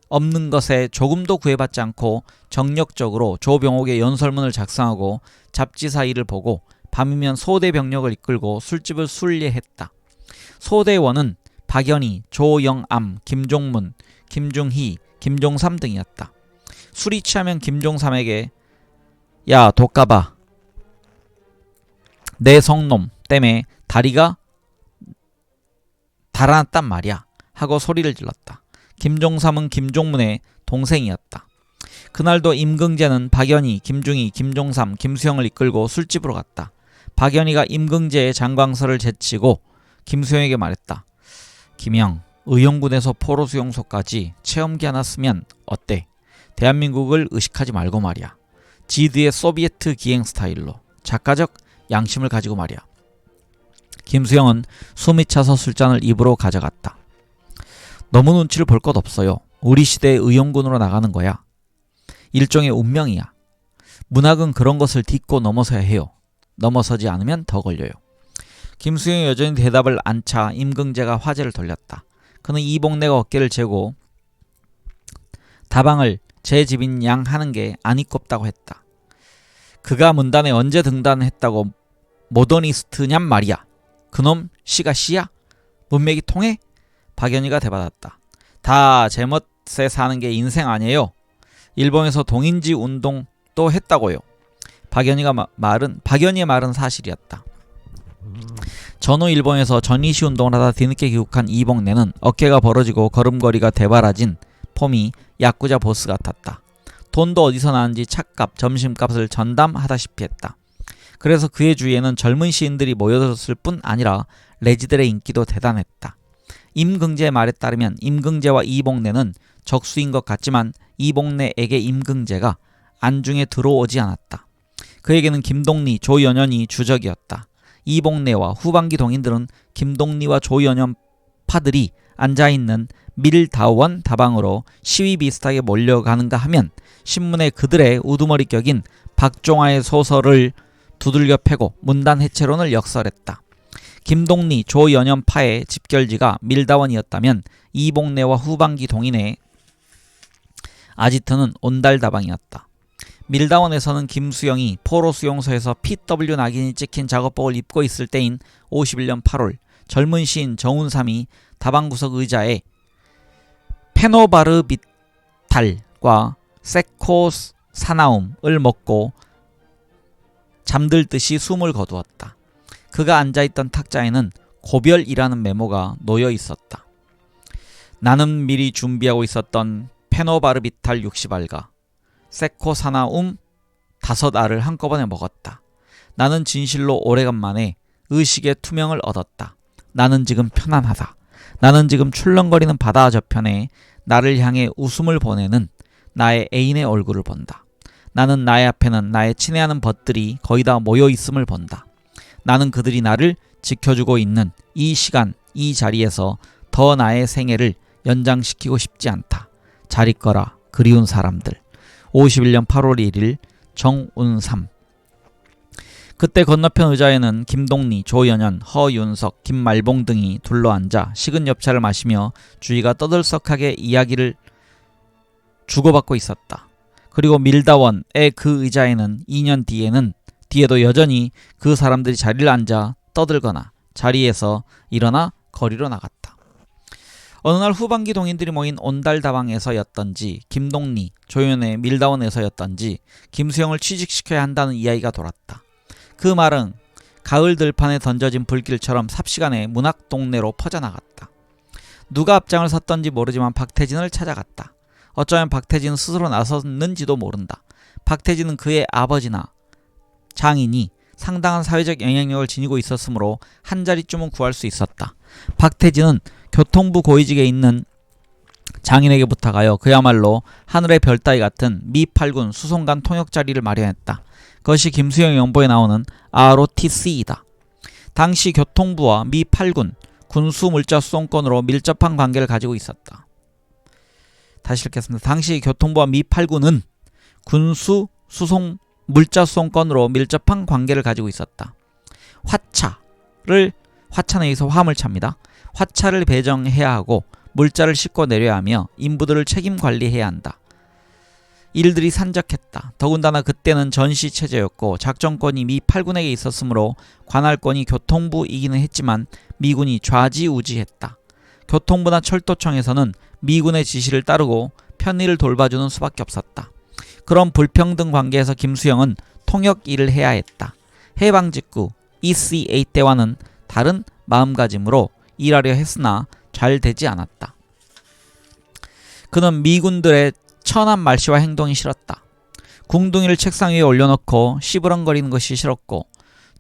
없는 것에 조금도 구애받지 않고 정력적으로 조병옥의 연설문을 작성하고 잡지사 일을 보고 밤이면 소대 병력을 이끌고 술집을 순례했다. 소대원은 박연희, 조영암, 김종문, 김중희, 김종삼 등이었다. 술이 취하면 김종삼에게 야 독가봐 내 성놈 때문에 다리가 달아났단 말이야 하고 소리를 질렀다. 김종삼은 김종문의 동생이었다. 그날도 임긍재는 박연희, 김중희, 김종삼, 김수영을 이끌고 술집으로 갔다. 박연희가 임긍재의 장광설을 제치고 김수영에게 말했다. 김영, 의용군에서 포로수용소까지 체험기 하나 쓰면 어때? 대한민국을 의식하지 말고 말이야. 지드의 소비에트 기행 스타일로 작가적 양심을 가지고 말이야. 김수영은 숨이 차서 술잔을 입으로 가져갔다. 너무 눈치를 볼 것 없어요. 우리 시대의 의용군으로 나가는 거야. 일종의 운명이야. 문학은 그런 것을 딛고 넘어서야 해요. 넘어서지 않으면 더 걸려요. 김수영이 여전히 대답을 안 차 임긍재가 화제를 돌렸다. 그는 이봉래가 어깨를 재고 다방을 제 집인 양 하는 게 아니꼽다고 했다. 그가 문단에 언제 등단했다고 모더니스트냔 말이야. 그놈 시가 시야? 문맥이 통해? 박연희가 대받았다. 다 제멋에 사는 게 인생 아니에요. 일본에서 동인지 운동도 했다고요. 박연희의 말은 사실이었다. 전후 일본에서 전이시 운동을 하다 뒤늦게 귀국한 이봉래는 어깨가 벌어지고 걸음걸이가 대바라진 폼이 야쿠자 보스 같았다. 돈도 어디서 나는지 차값, 점심값을 전담하다시피 했다. 그래서 그의 주위에는 젊은 시인들이 모여들었을 뿐 아니라 레지들의 인기도 대단했다. 임긍제의 말에 따르면 임긍제와 이봉래는 적수인 것 같지만 이봉래에게 임긍제가 안중에 들어오지 않았다. 그에게는 김동리, 조연현이 주적이었다. 이봉래와 후반기 동인들은 김동리와 조연현 파들이 앉아있는 밀다원 다방으로 시위 비슷하게 몰려가는가 하면 신문에 그들의 우두머리 격인 박종화의 소설을 두들겨 패고 문단 해체론을 역설했다. 김동리, 조연현파의 집결지가 밀다원이었다면 이봉래와 후반기 동인의 아지트는 온달다방이었다. 밀다원에서는 김수영이 포로 수용소에서 PW 낙인이 찍힌 작업복을 입고 있을 때인 51년 8월 젊은 시인 정운삼이 다방구석 의자에 페노바르비탈과 세코사나움을 먹고 잠들듯이 숨을 거두었다. 그가 앉아있던 탁자에는 고별이라는 메모가 놓여 있었다. 나는 미리 준비하고 있었던 페노바르비탈 60알과 세코사나움 5알을 한꺼번에 먹었다. 나는 진실로 오래간만에 의식의 투명을 얻었다. 나는 지금 편안하다. 나는 지금 출렁거리는 바다 저편에 나를 향해 웃음을 보내는 나의 애인의 얼굴을 본다. 나는 나의 앞에는 나의 친애하는 벗들이 거의 다 모여 있음을 본다. 나는 그들이 나를 지켜주고 있는 이 시간, 이 자리에서 더 나의 생애를 연장시키고 싶지 않다. 잘 있거라, 그리운 사람들. 51년 8월 1일 정운삼. 그때 건너편 의자에는 김동리, 조연현, 허윤석, 김말봉 등이 둘러앉아 식은 엽차를 마시며 주위가 떠들썩하게 이야기를 주고받고 있었다. 그리고 밀다원의 그 의자에는 2년 뒤에도 여전히 그 사람들이 자리를 앉아 떠들거나 자리에서 일어나 거리로 나갔다. 어느 날 후반기 동인들이 모인 온달다방에서였던지 김동리, 조연의 밀다원에서였던지 김수영을 취직시켜야 한다는 이야기가 돌았다. 그 말은 가을 들판에 던져진 불길처럼 삽시간에 문학동네로 퍼져나갔다. 누가 앞장을 섰던지 모르지만 박태진을 찾아갔다. 어쩌면 박태진 스스로 나섰는지도 모른다. 박태진은 그의 아버지나 장인이 상당한 사회적 영향력을 지니고 있었으므로 한 자리쯤은 구할 수 있었다. 박태진은 교통부 고위직에 있는 장인에게 부탁하여 그야말로 하늘의 별 따위 같은 미 8군 수송관 통역 자리를 마련했다. 그것이 김수영 연보에 나오는 ROTC이다. 당시 교통부와 미 8군 군수 물자 수송권으로 밀접한 관계를 가지고 있었다. 다시 읽겠습니다. 당시 교통부와 미 8군은 군수 수송 물자 수송권으로 밀접한 관계를 가지고 있었다. 화차는 여기서 화물차입니다. 화차를 배정해야 하고 물자를 싣고 내려야 하며 인부들을 책임 관리해야 한다. 일들이 산적했다. 더군다나 그때는 전시체제였고 작전권이 미 8군에게 있었으므로 관할권이 교통부이기는 했지만 미군이 좌지우지했다. 교통부나 철도청에서는 미군의 지시를 따르고 편의를 돌봐주는 수밖에 없었다. 그런 불평등 관계에서 김수영은 통역 일을 해야 했다. 해방 직후 ECA 때와는 다른 마음가짐으로 일하려 했으나 잘 되지 않았다. 그는 미군들의 천한 말씨와 행동이 싫었다. 궁둥이를 책상 위에 올려놓고 시부렁거리는 것이 싫었고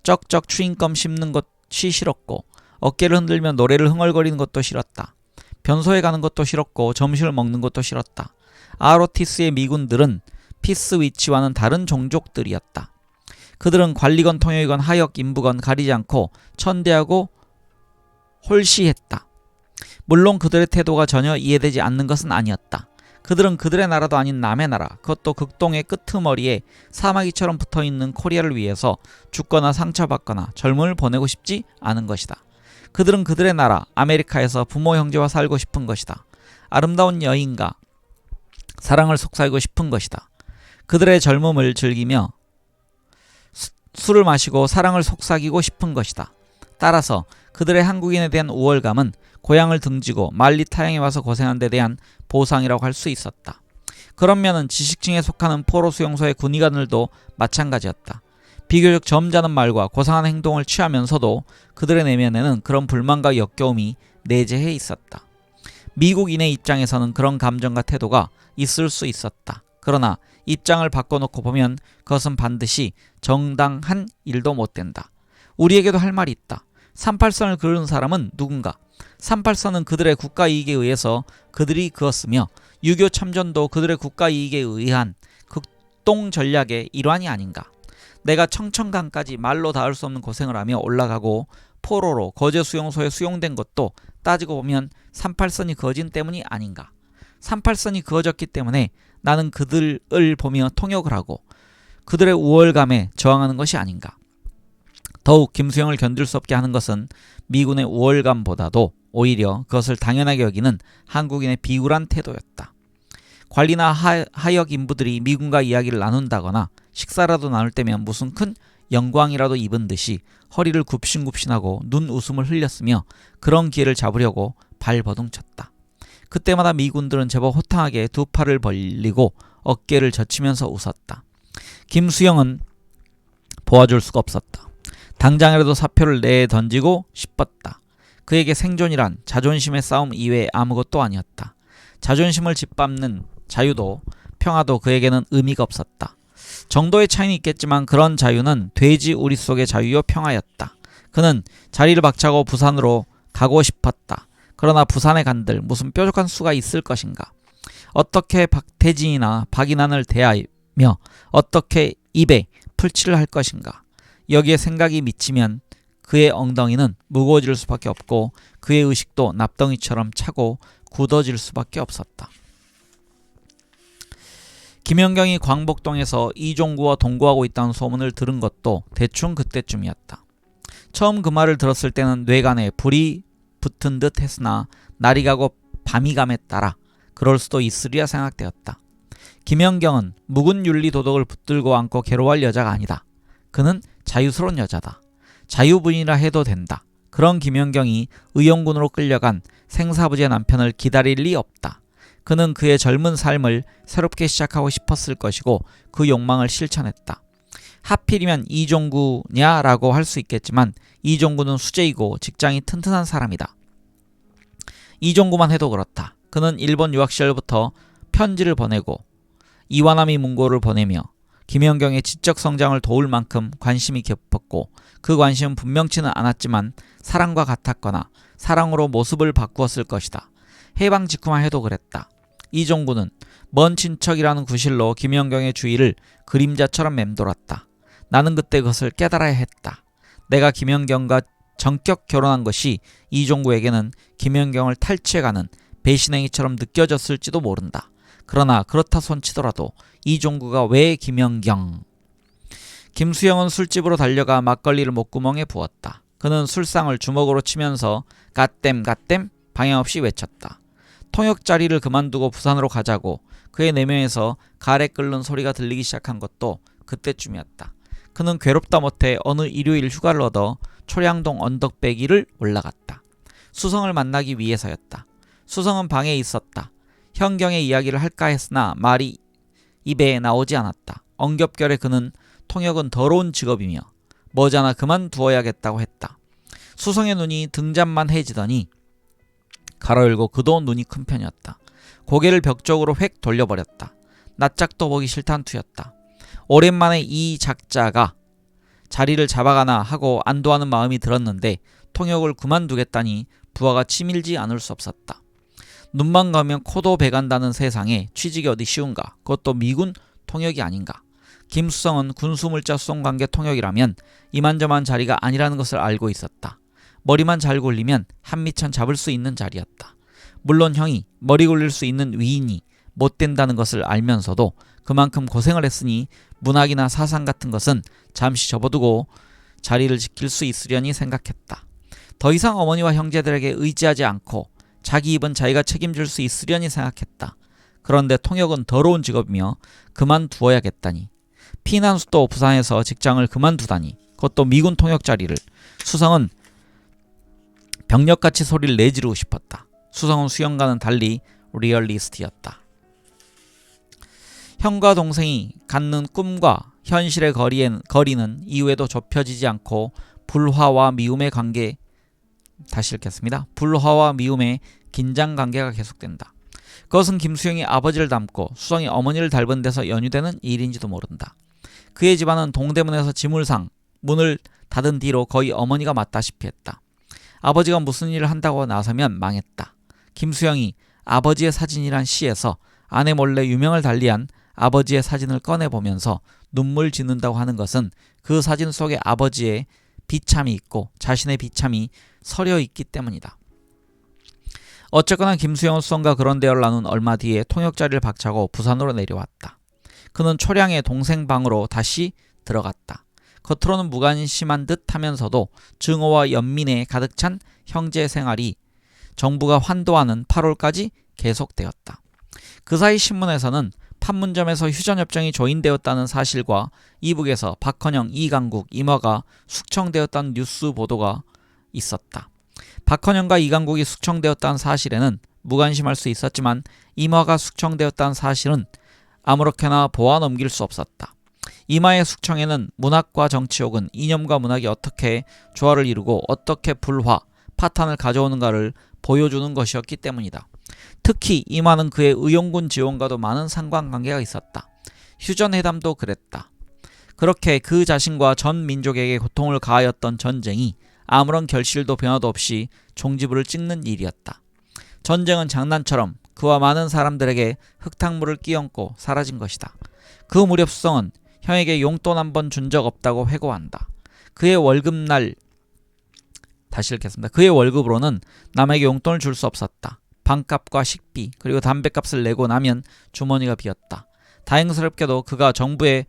쩍쩍 추인껌 씹는 것이 싫었고 어깨를 흔들며 노래를 흥얼거리는 것도 싫었다. 변소에 가는 것도 싫었고 점심을 먹는 것도 싫었다. ROTC의 미군들은 피스위치와는 다른 종족들이었다. 그들은 관리건 통역이건 하역 인부건 가리지 않고 천대하고 홀시했다. 물론 그들의 태도가 전혀 이해되지 않는 것은 아니었다. 그들은 그들의 나라도 아닌 남의 나라, 그것도 극동의 끄트머리에 사마귀처럼 붙어있는 코리아를 위해서 죽거나 상처받거나 젊음을 보내고 싶지 않은 것이다. 그들은 그들의 나라 아메리카에서 부모 형제와 살고 싶은 것이다. 아름다운 여인과 사랑을 속삭이고 싶은 것이다. 그들의 젊음을 즐기며 술을 마시고 사랑을 속삭이고 싶은 것이다. 따라서 그들의 한국인에 대한 우월감은 고향을 등지고 말리 타향에 와서 고생한 데 대한 보상이라고 할 수 있었다. 그런 면은 지식층에 속하는 포로 수용소의 군의관들도 마찬가지였다. 비교적 점잖은 말과 고상한 행동을 취하면서도 그들의 내면에는 그런 불만과 역겨움이 내재해 있었다. 미국인의 입장에서는 그런 감정과 태도가 있을 수 있었다. 그러나 입장을 바꿔놓고 보면 그것은 반드시 정당한 일도 못 된다. 우리에게도 할 말이 있다. 38선을 그은 사람은 누군가? 38선은 그들의 국가 이익에 의해서 그들이 그었으며 6.25 참전도 그들의 국가 이익에 의한 극동 전략의 일환이 아닌가. 내가 청천강까지 말로 닿을 수 없는 고생을 하며 올라가고 포로로 거제 수용소에 수용된 것도 따지고 보면 38선이 그어진 때문이 아닌가. 38선이 그어졌기 때문에 나는 그들을 보며 통역을 하고 그들의 우월감에 저항하는 것이 아닌가. 더욱 김수영을 견딜 수 없게 하는 것은 미군의 우월감보다도 오히려 그것을 당연하게 여기는 한국인의 비굴한 태도였다. 관리나 하역 인부들이 미군과 이야기를 나눈다거나 식사라도 나눌 때면 무슨 큰 영광이라도 입은 듯이 허리를 굽신굽신하고 눈웃음을 흘렸으며 그런 기회를 잡으려고 발버둥쳤다. 그때마다 미군들은 제법 호탕하게 두 팔을 벌리고 어깨를 젖히면서 웃었다. 김수영은 도와줄 수가 없었다. 당장이라도 사표를 내던지고 싶었다. 그에게 생존이란 자존심의 싸움 이외에 아무것도 아니었다. 자존심을 짓밟는 자유도 평화도 그에게는 의미가 없었다. 정도의 차이는 있겠지만 그런 자유는 돼지 우리 속의 자유요 평화였다. 그는 자리를 박차고 부산으로 가고 싶었다. 그러나 부산에 간들 무슨 뾰족한 수가 있을 것인가. 어떻게 박태진이나 박인환을 대하며 어떻게 입에 풀칠을 할 것인가. 여기에 생각이 미치면 그의 엉덩이는 무거워질 수밖에 없고 그의 의식도 납덩이처럼 차고 굳어질 수밖에 없었다. 김연경이 광복동에서 이종구와 동거하고 있다는 소문을 들은 것도 대충 그때쯤이었다. 처음 그 말을 들었을 때는 뇌관에 불이 붙은 듯 했으나 날이 가고 밤이 감에 따라 그럴 수도 있으리라 생각되었다. 김연경은 묵은 윤리 도덕을 붙들고 안고 괴로워할 여자가 아니다. 그는 자유스러운 여자다. 자유분이라 해도 된다. 그런 김연경이 의용군으로 끌려간 생사부지의 남편을 기다릴 리 없다. 그는 그의 젊은 삶을 새롭게 시작하고 싶었을 것이고 그 욕망을 실천했다. 하필이면 이종구냐라고 할 수 있겠지만 이종구는 수재이고 직장이 튼튼한 사람이다. 이종구만 해도 그렇다. 그는 일본 유학 시절부터 편지를 보내고 이와나미 문고를 보내며 김연경의 지적 성장을 도울 만큼 관심이 깊었고 그 관심은 분명치는 않았지만 사랑과 같았거나 사랑으로 모습을 바꾸었을 것이다. 해방 직후만 해도 그랬다. 이종구는 먼 친척이라는 구실로 김연경의 주위를 그림자처럼 맴돌았다. 나는 그때 그것을 깨달아야 했다. 내가 김연경과 전격 결혼한 것이 이종구에게는 김연경을 탈취해가는 배신행위처럼 느껴졌을지도 모른다. 그러나 그렇다 손치더라도 이종구가 왜 김연경? 김수영은 술집으로 달려가 막걸리를 목구멍에 부었다. 그는 술상을 주먹으로 치면서 갓댐 방향 없이 외쳤다. 통역 자리를 그만두고 부산으로 가자고 그의 내면에서 가래 끓는 소리가 들리기 시작한 것도 그때쯤이었다. 그는 괴롭다 못해 어느 일요일 휴가를 얻어 초량동 언덕배기를 올라갔다. 수성을 만나기 위해서였다. 수성은 방에 있었다. 현경의 이야기를 할까 했으나 말이 입에 나오지 않았다. 엉겹결에 그는 통역은 더러운 직업이며 머지않아 그만두어야겠다고 했다. 수성의 눈이 등잔만 해지더니 가로열고 그도 눈이 큰 편이었다. 고개를 벽 쪽으로 획 돌려버렸다. 낯짝도 보기 싫단 투였다. 오랜만에 이 작자가 자리를 잡아가나 하고 안도하는 마음이 들었는데 통역을 그만두겠다니 부하가 치밀지 않을 수 없었다. 눈만 가면 코도 배간다는 세상에 취직이 어디 쉬운가. 그것도 미군 통역이 아닌가. 김수성은 군수물자 수송관계 통역이라면 이만저만 자리가 아니라는 것을 알고 있었다. 머리만 잘 굴리면 한미천 잡을 수 있는 자리였다. 물론 형이 머리 굴릴 수 있는 위인이 못 된다는 것을 알면서도 그만큼 고생을 했으니 문학이나 사상 같은 것은 잠시 접어두고 자리를 지킬 수 있으려니 생각했다. 더 이상 어머니와 형제들에게 의지하지 않고 자기 입은 자기가 책임질 수 있으려니 생각했다. 그런데 통역은 더러운 직업이며 그만두어야겠다니. 피난수도 부산에서 직장을 그만두다니. 그것도 미군 통역 자리를. 수성은 병력같이 소리를 내지르고 싶었다. 수성은 수영과는 달리 리얼리스트였다. 형과 동생이 갖는 꿈과 현실의 거리는 이후에도 좁혀지지 않고 불화와 미움의 관계 다시 읽겠습니다. 불화와 미움의 긴장관계가 계속된다. 그것은 김수영이 아버지를 닮고 수성이 어머니를 닮은 데서 연유되는 일인지도 모른다. 그의 집안은 동대문에서 지물상 문을 닫은 뒤로 거의 어머니가 맞다시피 했다. 아버지가 무슨 일을 한다고 나서면 망했다. 김수영이 아버지의 사진이란 시에서 아내 몰래 유명을 달리한 아버지의 사진을 꺼내보면서 눈물 짓는다고 하는 것은 그 사진 속에 아버지의 비참이 있고 자신의 비참이 서려 있기 때문이다. 어쨌거나 김수영은 수성과 그런 대화를 나눈 얼마 뒤에 통역자리를 박차고 부산으로 내려왔다. 그는 초량의 동생 방으로 다시 들어갔다. 겉으로는 무관심한 듯 하면서도 증오와 연민에 가득 찬 형제 생활이 정부가 환도하는 8월까지 계속되었다. 그 사이 신문에서는 판문점에서 휴전협정이 조인되었다는 사실과 이북에서 박헌영, 이강국, 임화가 숙청되었다는 뉴스 보도가 있었다. 박헌영과 이강국이 숙청되었다는 사실에는 무관심할 수 있었지만 임화가 숙청되었다는 사실은 아무렇게나 보아 넘길 수 없었다. 임화의 숙청에는 문학과 정치 혹은 이념과 문학이 어떻게 조화를 이루고 어떻게 불화, 파탄을 가져오는가를 보여주는 것이었기 때문이다. 특히 임화는 그의 의용군 지원과도 많은 상관관계가 있었다. 휴전회담도 그랬다. 그렇게 그 자신과 전 민족에게 고통을 가하였던 전쟁이 아무런 결실도 변화도 없이 종지부를 찍는 일이었다. 전쟁은 장난처럼 그와 많은 사람들에게 흙탕물을 끼얹고 사라진 것이다. 그 무렵 수성은 형에게 용돈 한 번 준 적 없다고 회고한다. 그의 월급날 다시 읽겠습니다. 그의 월급으로는 남에게 용돈을 줄 수 없었다. 방값과 식비 그리고 담뱃값을 내고 나면 주머니가 비었다. 다행스럽게도 그가 정부의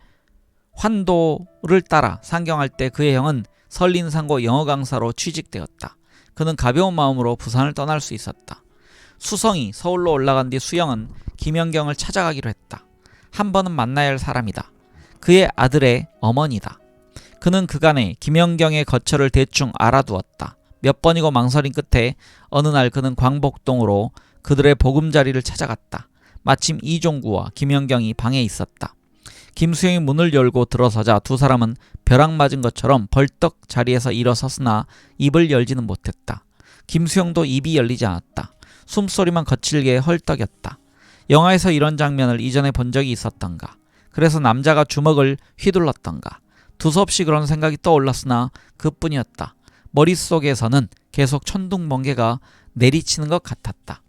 환도를 따라 상경할 때 그의 형은 설린상고 영어 강사로 취직되었다. 그는 가벼운 마음으로 부산을 떠날 수 있었다. 수성이 서울로 올라간 뒤 수영은 김연경을 찾아가기로 했다. 한 번은 만나야 할 사람이다. 그의 아들의 어머니다. 그는 그간에 김연경의 거처를 대충 알아두었다. 몇 번이고 망설인 끝에 어느 날 그는 광복동으로 그들의 보금자리를 찾아갔다. 마침 이종구와 김연경이 방에 있었다. 김수영이 문을 열고 들어서자 두 사람은 벼락 맞은 것처럼 벌떡 자리에서 일어섰으나 입을 열지는 못했다. 김수영도 입이 열리지 않았다. 숨소리만 거칠게 헐떡였다. 영화에서 이런 장면을 이전에 본 적이 있었던가. 그래서 남자가 주먹을 휘둘렀던가. 두서없이 그런 생각이 떠올랐으나 그뿐이었다. 머릿속에서는 계속 천둥번개가 내리치는 것 같았다.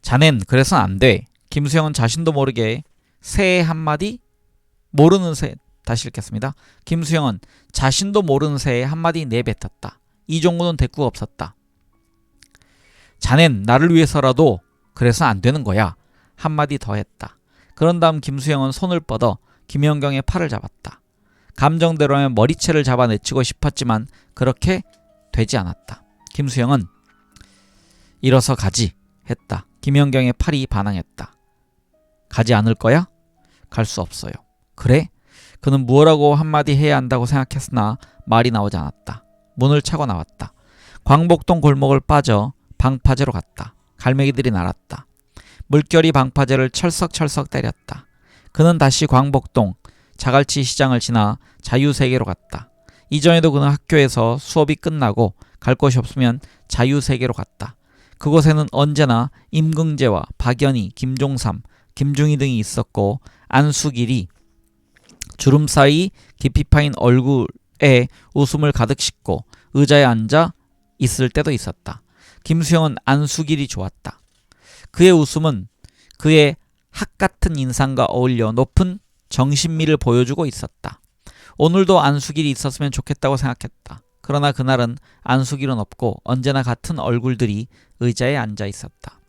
자넨 그래선 안 돼. 김수영은 자신도 모르게 새해 한마디 모르는 새 다시 읽겠습니다. 김수영은 자신도 모르는 새에 한마디 내뱉었다. 이종구는 대꾸가 없었다. 자넨 나를 위해서라도 그래서 안 되는 거야. 한마디 더 했다. 그런 다음 김수영은 손을 뻗어 김연경의 팔을 잡았다. 감정대로라면 머리채를 잡아 내치고 싶었지만 그렇게 되지 않았다. 김수영은 일어서 가지 했다. 김연경의 팔이 반항했다. 가지 않을 거야? 갈 수 없어요. 그래? 그는 무엇라고 한마디 해야 한다고 생각했으나 말이 나오지 않았다. 문을 차고 나왔다. 광복동 골목을 빠져 방파제로 갔다. 갈매기들이 날았다. 물결이 방파제를 철썩철썩 때렸다. 그는 다시 광복동 자갈치 시장을 지나 자유세계로 갔다. 이전에도 그는 학교에서 수업이 끝나고 갈 곳이 없으면 자유세계로 갔다. 그곳에는 언제나 임금제와 박연희, 김종삼, 김중희 등이 있었고 안수길이 주름 사이 깊이 파인 얼굴에 웃음을 가득 싣고 의자에 앉아 있을 때도 있었다. 김수영은 안수길이 좋았다. 그의 웃음은 그의 학같은 인상과 어울려 높은 정신미를 보여주고 있었다. 오늘도 안수길이 있었으면 좋겠다고 생각했다. 그러나 그날은 안수길은 없고 언제나 같은 얼굴들이 의자에 앉아 있었다.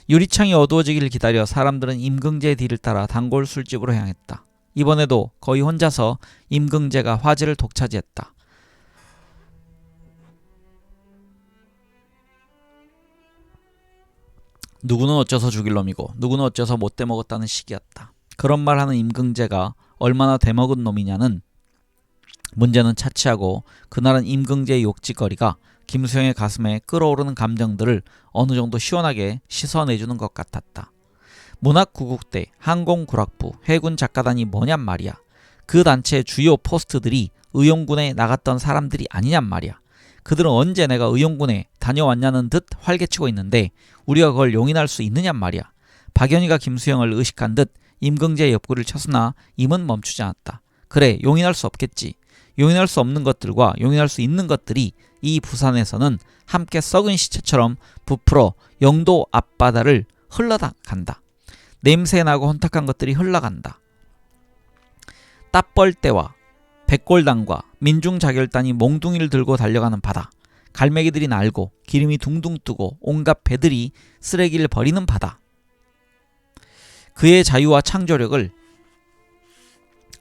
유리창이 어두워지기를 기다려 사람들은 임금제의 뒤를 따라 단골 술집으로 향했다. 이번에도 거의 혼자서 임금제가 화제를 독차지했다. 누구는 어째서 죽일 놈이고 누구는 어째서 못돼 먹었다는 식이었다. 그런 말하는 임금제가 얼마나 대먹은 놈이냐는 문제는 차치하고 그날은 임금제의 욕짓거리가 김수영의 가슴에 끓어오르는 감정들을 어느 정도 시원하게 씻어내주는 것 같았다. 문학구국대, 항공구락부, 해군작가단이 뭐냔 말이야. 그 단체의 주요 포스트들이 의용군에 나갔던 사람들이 아니냔 말이야. 그들은 언제 내가 의용군에 다녀왔냐는 듯 활개치고 있는데 우리가 그걸 용인할 수 있느냔 말이야. 박연희가 김수영을 의식한 듯 임금제의 옆구리를 쳤으나 임은 멈추지 않았다. 그래, 용인할 수 없겠지. 용인할 수 없는 것들과 용인할 수 있는 것들이 이 부산에서는 함께 썩은 시체처럼 부풀어 영도 앞바다를 흘러간다. 냄새나고 혼탁한 것들이 흘러간다. 따뻘대와 백골당과 민중자결단이 몽둥이를 들고 달려가는 바다. 갈매기들이 날고 기름이 둥둥 뜨고 온갖 배들이 쓰레기를 버리는 바다. 그의 자유와 창조력을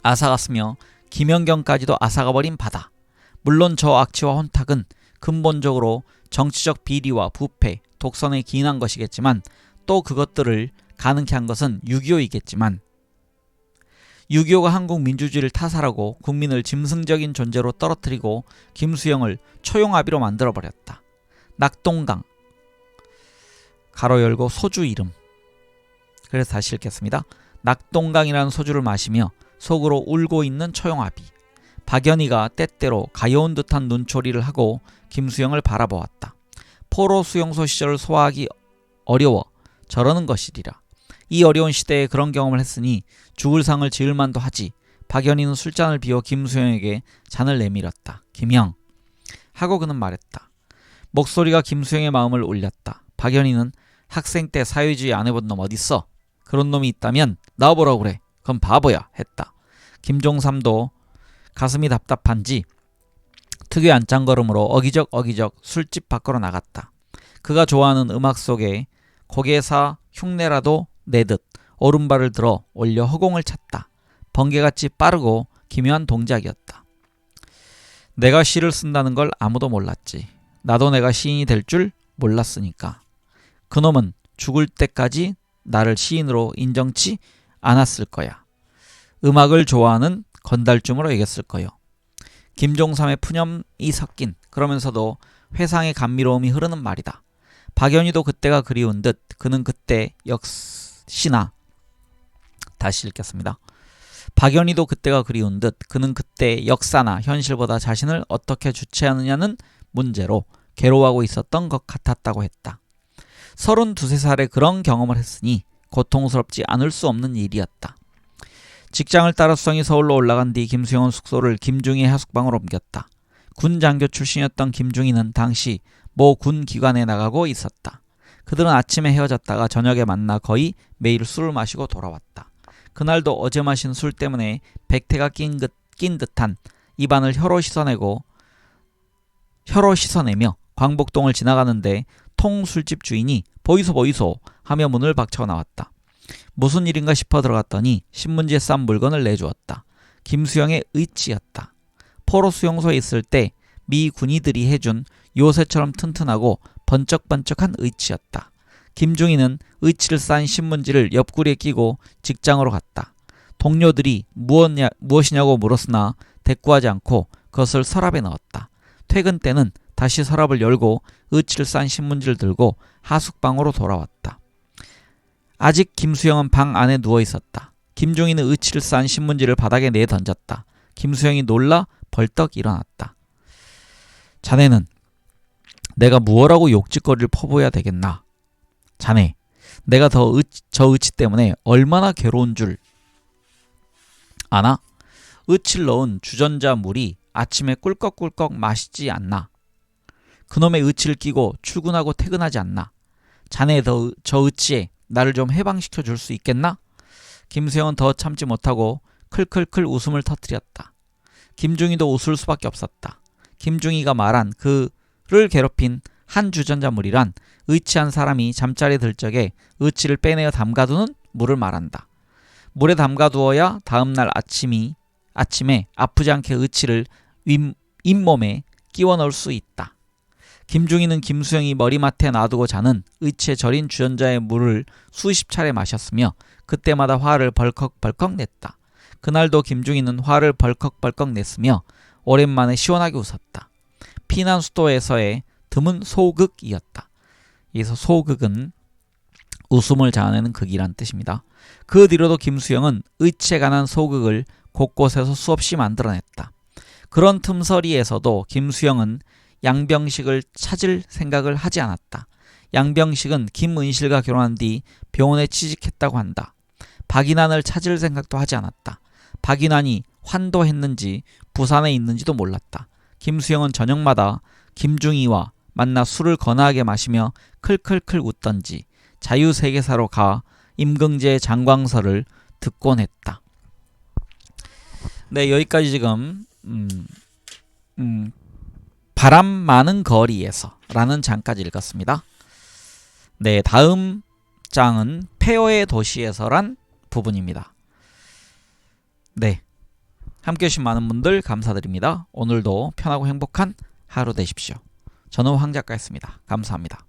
앗아갔으며 김연경까지도 앗아가버린 바다. 물론 저 악취와 혼탁은 근본적으로 정치적 비리와 부패, 독선에 기인한 것이겠지만 또 그것들을 가능케 한 것은 6.25이겠지만 6.25가 한국 민주주의를 타살하고 국민을 짐승적인 존재로 떨어뜨리고 김수영을 초용아비로 만들어버렸다. 낙동강 가로 열고 소주 이름. 그래서 다시 읽겠습니다. 낙동강이라는 소주를 마시며 속으로 울고 있는 초용아비. 박연희가 때때로 가여운 듯한 눈초리를 하고 김수영을 바라보았다. 포로 수용소 시절을 소화하기 어려워 저러는 것이리라. 이 어려운 시대에 그런 경험을 했으니 죽을 상을 지을 만도 하지. 박연희는 술잔을 비워 김수영에게 잔을 내밀었다. 김형 하고 그는 말했다. 목소리가 김수영의 마음을 울렸다. 박연희는 학생 때 사회주의 안 해본 놈 어딨어? 그런 놈이 있다면 나와보라고 그래. 그건 바보야 했다. 김종삼도 가슴이 답답한지 특유의 안짱걸음으로 어기적 술집 밖으로 나갔다. 그가 좋아하는 음악 속에 고개사 흉내라도 내듯 오른발을 들어 올려 허공을 찼다. 번개같이 빠르고 기묘한 동작이었다. 내가 시를 쓴다는 걸 아무도 몰랐지. 나도 내가 시인이 될 줄 몰랐으니까. 그놈은 죽을 때까지 나를 시인으로 인정치 않았을 거야. 음악을 좋아하는 건달쯤으로 얘기했을 거요. 김종삼의 푸념이 섞인 그러면서도 회상의 감미로움이 흐르는 말이다. 박연희도 그때가 그리운 듯 그는 그때 역시나 다시 읽겠습니다. 박연희도 그때가 그리운 듯 그는 그때 역사나 현실보다 자신을 어떻게 주체하느냐는 문제로 괴로워하고 있었던 것 같았다고 했다. 32~33살에 그런 경험을 했으니 고통스럽지 않을 수 없는 일이었다. 직장을 따라 수성이 서울로 올라간 뒤 김수영은 숙소를 김중희 하숙방으로 옮겼다. 군 장교 출신이었던 김중희는 당시 모 군 기관에 나가고 있었다. 그들은 아침에 헤어졌다가 저녁에 만나 거의 매일 술을 마시고 돌아왔다. 그날도 어제 마신 술 때문에 백태가 낀 듯한 입안을 혀로 씻어내며 광복동을 지나가는데 통술집 주인이 보이소 하며 문을 박차고 나왔다. 무슨 일인가 싶어 들어갔더니 신문지에 싼 물건을 내주었다. 김수영의 의치였다. 포로 수용소에 있을 때 미 군의들이 해준 요새처럼 튼튼하고 번쩍번쩍한 의치였다. 김중희는 의치를 싼 신문지를 옆구리에 끼고 직장으로 갔다. 동료들이 무엇이냐고 물었으나 대꾸하지 않고 그것을 서랍에 넣었다. 퇴근 때는 다시 서랍을 열고 의치를 싼 신문지를 들고 하숙방으로 돌아왔다. 아직 김수영은 방 안에 누워 있었다. 김중희는 의치를 싼 신문지를 바닥에 내던졌다. 김수영이 놀라 벌떡 일어났다. 자네는 내가 무엇라고 욕짓거리를 퍼부어야 되겠나? 자네, 내가 저 의치 때문에 얼마나 괴로운 줄 아나? 의치를 넣은 주전자 물이 아침에 꿀꺽꿀꺽 마시지 않나? 그놈의 의치를 끼고 출근하고 퇴근하지 않나? 자네 저 의치에 나를 좀 해방시켜 줄 수 있겠나? 김수영은 더 참지 못하고 클클클 웃음을 터뜨렸다. 김중희도 웃을 수밖에 없었다. 김중희가 말한 그를 괴롭힌 한 주전자물이란 의치한 사람이 잠자리에 들 적에 의치를 빼내어 담가두는 물을 말한다. 물에 담가두어야 다음날 아침에 아프지 않게 의치를 잇몸에 끼워 넣을 수 있다. 김중희는 김수영이 머리맡에 놔두고 자는 의치에 절인 주전자의 물을 수십 차례 마셨으며 그때마다 화를 벌컥벌컥 냈다. 그날도 김중희는 화를 벌컥벌컥 냈으며 오랜만에 시원하게 웃었다. 피난 수도에서의 드문 소극이었다. 여기서 소극은 웃음을 자아내는 극이란 뜻입니다. 그 뒤로도 김수영은 의치에 관한 소극을 곳곳에서 수없이 만들어냈다. 그런 틈서리에서도 김수영은 양병식을 찾을 생각을 하지 않았다. 양병식은 김은실과 결혼한 뒤 병원에 취직했다고 한다. 박인환을 찾을 생각도 하지 않았다. 박인환이 환도했는지 부산에 있는지도 몰랐다. 김수영은 저녁마다 김중희와 만나 술을 거나하게 마시며 클클클 웃던지 자유세계사로 가 임금제의 장광설을 듣곤 했다. 네, 여기까지 지금 바람 많은 거리에서 라는 장까지 읽었습니다. 네, 다음 장은 폐허의 도시에서란 부분입니다. 네, 함께해 주신 많은 분들 감사드립니다. 오늘도 편하고 행복한 하루 되십시오. 저는 황 작가였습니다. 감사합니다.